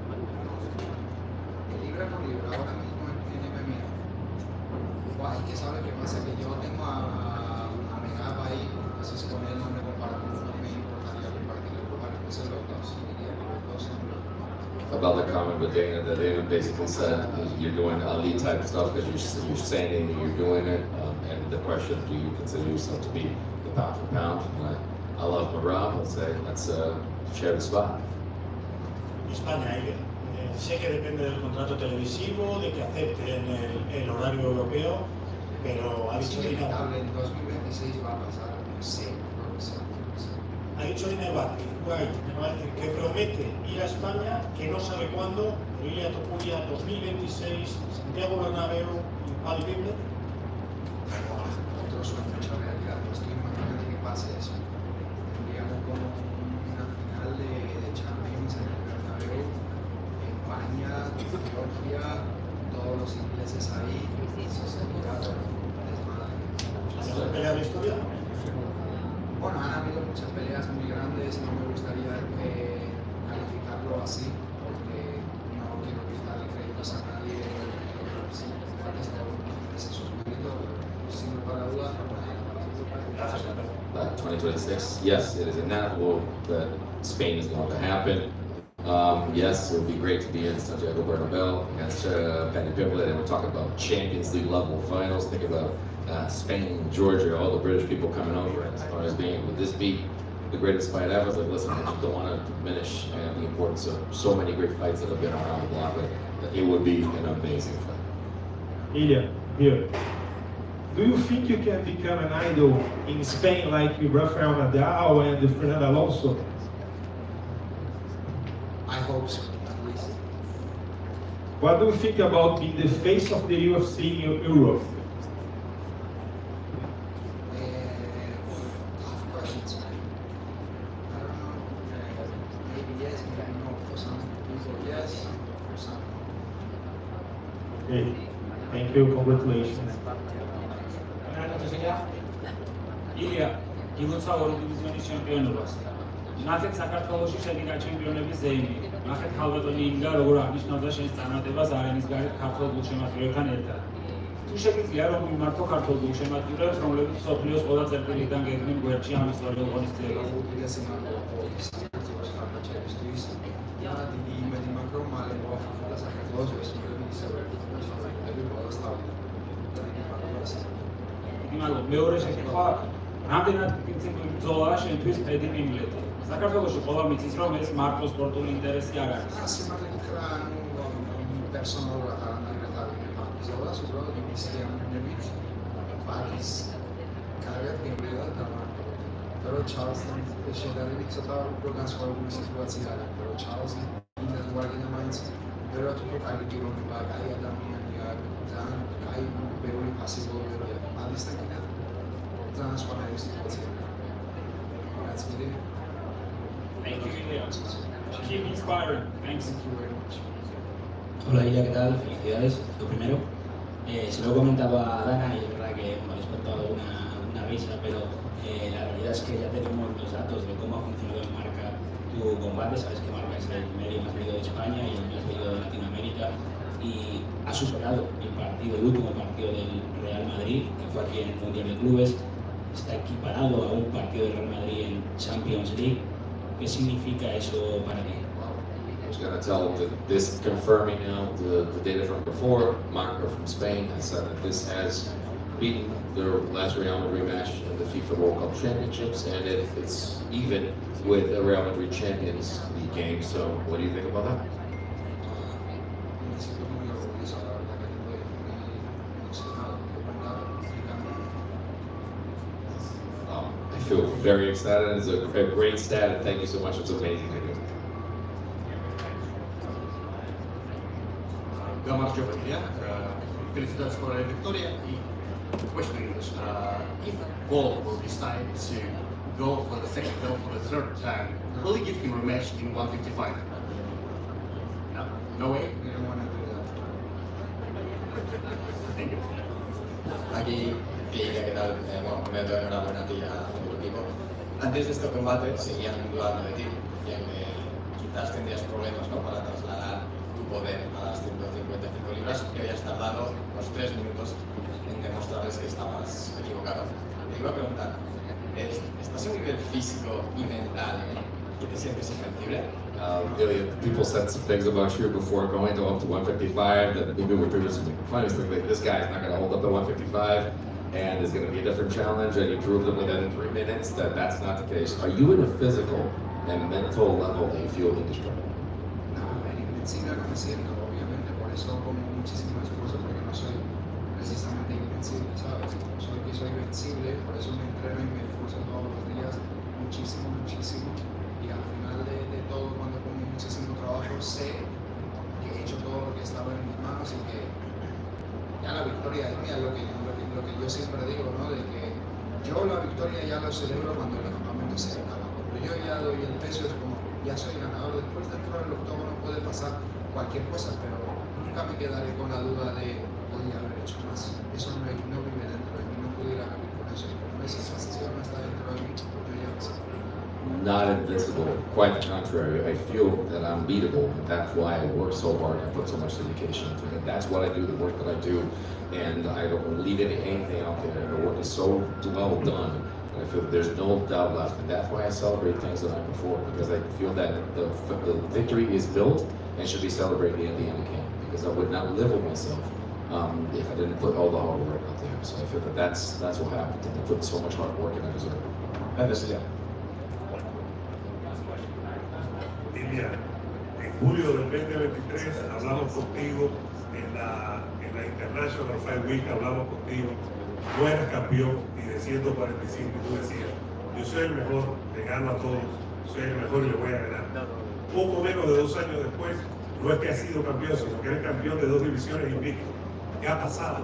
Libra por libra, ahora mismo en MMA. Guay, que sabe qué pasa, que yo tengo a Merab ahí, entonces con él no me comparo, no me importaría compartir para hacer los dos. About the comment with Dana, that Dana basically said you're doing Ali type of stuff because you're standing and you're doing it, and the question, do you consider yourself to be the pound for pound? And I love Merab. I'll say let's share the spot. España, Ilia. Sé que depende del contrato televisivo, de que acepten el horario europeo, pero ha dicho que no. En 2026 va a pasar, no sé. Ha dicho Dana White, me va a decir que promete ir a España, que no sabe cuándo, Ilia Topuria 2026, Santiago Bernabéu, Valverde. Otro sueño hecho realidad, no estoy imaginando que pase eso. Tendríamos como una final de Champions en el Bernabéu, España, Georgia, todos los ingleses ahí, eso sería desmadre. ¿La mejor pelea de la historia? Bueno, han habido muchas peleas muy grandes, no me gustaría calificarlo así, porque no quiero quitarle créditos a nadie, si está sus méritos, sin lugar a dudas. 2026, yes, it is inevitable that Spain is going to happen. Yes, it would be great to be in Santiago Bernabéu against Paddy Pimblett, and we're talking about Champions League level finals. Think about Spain, Georgia, all the British people coming over, and as far as being, would this be the greatest fight ever? Like, listen, I just don't want to diminish the importance of so many great fights that have been around the block, but it would be an amazing fight. Ilia, here. Do you think you can become an idol in Spain like Rafael Nadal and Fernando Alonso? I hope so, at least. What do you think about being the face of the UFC in Europe? Tough questions. I don't know. Maybe yes, maybe no. For some people, yes. For some, no. Okay. Thank you. Congratulations. ილია, გილოცავ ორი დივიზიონის ჩემპიონობას. ნახეთ საქართველოში შეგიდა ჩემპიონების ზეიმი. ნახეთ ქალბატონი ინგა როგორ აღნიშნავდა შენს წარმატებას არენის გარეთ ქართულ გულშემატკივრებთან ერთად. თუ შეგიძლია რომ მიმართო ქართულ გულშემატკივრებს, რომლებიც მსოფლიოს ყველა წერტილიდან გეგმენ გვერდში ამ ისტორიულ ღონისძიებას. იმალო მეორე შეკითხვა რამდენად პრინციპული ბრძოლაა შენთვის პედი პიმბლეტი? საქართველოში ყველა მიცის რომ ეს მარტო სპორტული ინტერესი არ არის. კარგად გემრიელად დამარცხდა. რომ ჩარლსთან შედარებით ცოტა უფრო განსხვავებული სიტუაცია არის, რომ ჩარლზი ინდა ვაგინა მაინც ვერათ უფრო კარგი პიროვნება, კაი ადამიანია, ძალიან კაი ბევრი პასიბლობია. ამისთან კიდევ ძალიან სხვადასხვა სიტუაცია. That's it. Thank you, Ilia. Keep inspiring. Thanks. Thank you very much. Hola Ilia, ¿qué tal? Felicidades. Lo primero, se lo he comentado a Dana y es verdad que hemos despertado alguna risa, pero la realidad es que ya tenemos los datos de cómo ha funcionado en marca tu combate. Sabes que marca es el medio más leído de España y el más leído de Latinoamérica y ha superado el último partido del Real Madrid, que fue aquí en el Mundial de Clubes. Está equiparado a un partido del Real Madrid en Champions League. ¿Qué significa eso para ti? I was going to tell them that this confirming now the data from before, Marco from Spain has said that this has beaten their last Real Madrid match in the FIFA World Cup Championships, and it's even with the Real Madrid Champions League game. So what do you think about that? Me siento muy orgulloso, la verdad que estoy muy emocionado, I feel very excited. It's a great stat, and thank you so much. It's amazing. Gamar Giovanni, felicitations for the victory. Question English, if Paul will decide to go for the second belt for the third time, will he give him a rematch in 155? No, no way? We don't want to do that. Thank you. Aquí, Ilia, ¿qué tal? Bueno, primero todo enhorabuena a ti y a todo el equipo. Antes de este combate seguían dudando de ti, ya que quizás tendrías problemas, ¿no?, para trasladar tu poder a las 155 libras, que habías tardado unos 3 minutos en demostrarles que estabas equivocado. Te iba a preguntar, ¿estás en un nivel físico y mental que te sientes invencible? Really, people said some things about you before going to up to 155 that maybe were previously funny. Like, this guy's not going to hold up at 155, and it's going to be a different challenge. And you proved it within 3 minutes that that's not the case. Are you in a physical and mental level that you feel indestructible? No, invencible no me siento, obviamente, por eso como muchísimo esfuerzo, porque no soy precisamente invencible, ¿sabes? Soy invencible, por eso me entreno y me esfuerzo todos los días muchísimo, muchísimo. Y al final de todo, cuando pongo muchísimo trabajo, sé que he hecho todo lo que estaba en mis manos y que ya la victoria es mía, lo que yo siempre digo, ¿no? De que yo la victoria ya lo celebro cuando el campamento se acaba. Cuando yo ya doy el peso es como, ya soy ganador. Después dentro del octógono puede pasar cualquier cosa, pero nunca me quedaré con la duda de podría haber hecho más. Eso no vive dentro de mí, no pudiera vivir con eso. Y como esa sensación no está dentro de mí, yo ya lo sé. Not invincible, quite the contrary. I feel that I'm beatable, and that's why I work so hard and put so much dedication into it. That's what I do, the work that I do, and I don't leave anything out there. The work is so well done, and I feel there's no doubt left, and that's why I celebrate things the night before, because I feel that the victory is built and should be celebrated at the end of camp, because I would not live with myself if I didn't put all the hard work out there. So I feel that that's what happened, and I put so much hard work and I deserve it. Gracias, Ilia. Ilia, en julio del 2023 hablamos contigo en la International Fight Week, hablamos contigo, tú eras campeón y de 145 y tú decías, yo soy el mejor, le gano a todos, soy el mejor y le voy a ganar. Poco menos de 2 años después, no es que has sido campeón, sino que eres campeón de 2 divisiones invicto. ¿Qué ha pasado?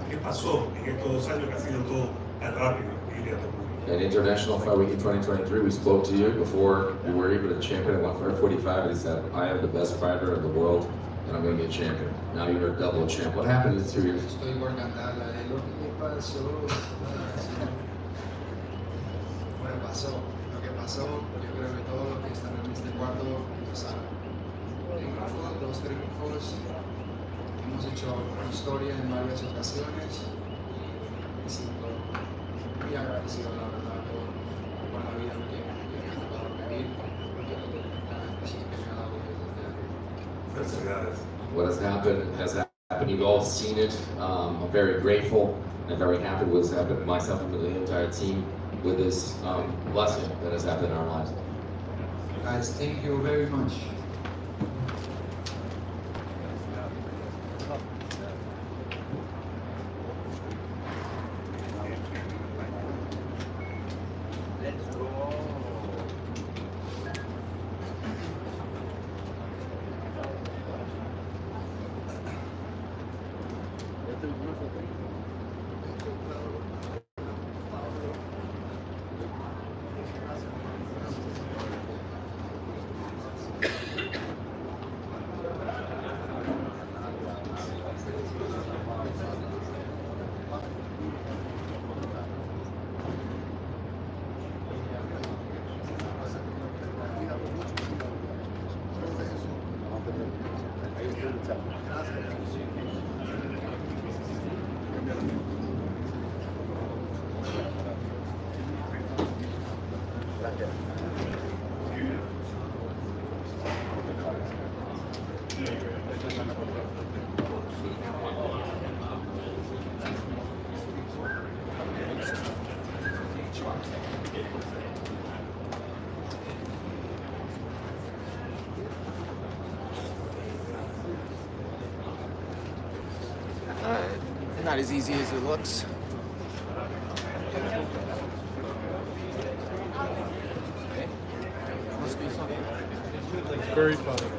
¿Qué pasó en estos 2 años que ha sido todo tan rápido, Ilia Topuria? At International Fight Week in 2023, we spoke to you before you were even a champion at 145, and he said, I am the best fighter in the world, and I'm going to be a champion. Now you're a double champ. What happened in 2 years? Estoy por cantarla de lo que pasó. Bueno, pasó. Lo que pasó, yo creo que todos los que están en este cuarto lo saben. Triunfos, 2 triunfos. Hemos hecho historia en varias ocasiones. Me siento muy agradecido, la verdad, por la vida que me ha tocado vivir. Porque sí que me ha dado Felicidades. What has happened. You've all seen it. I'm very grateful and very happy with what's happened to myself and to the entire team with this blessing that has happened in our lives. Guys, thank you very much. Not as easy as it looks. Must be funny. Very funny.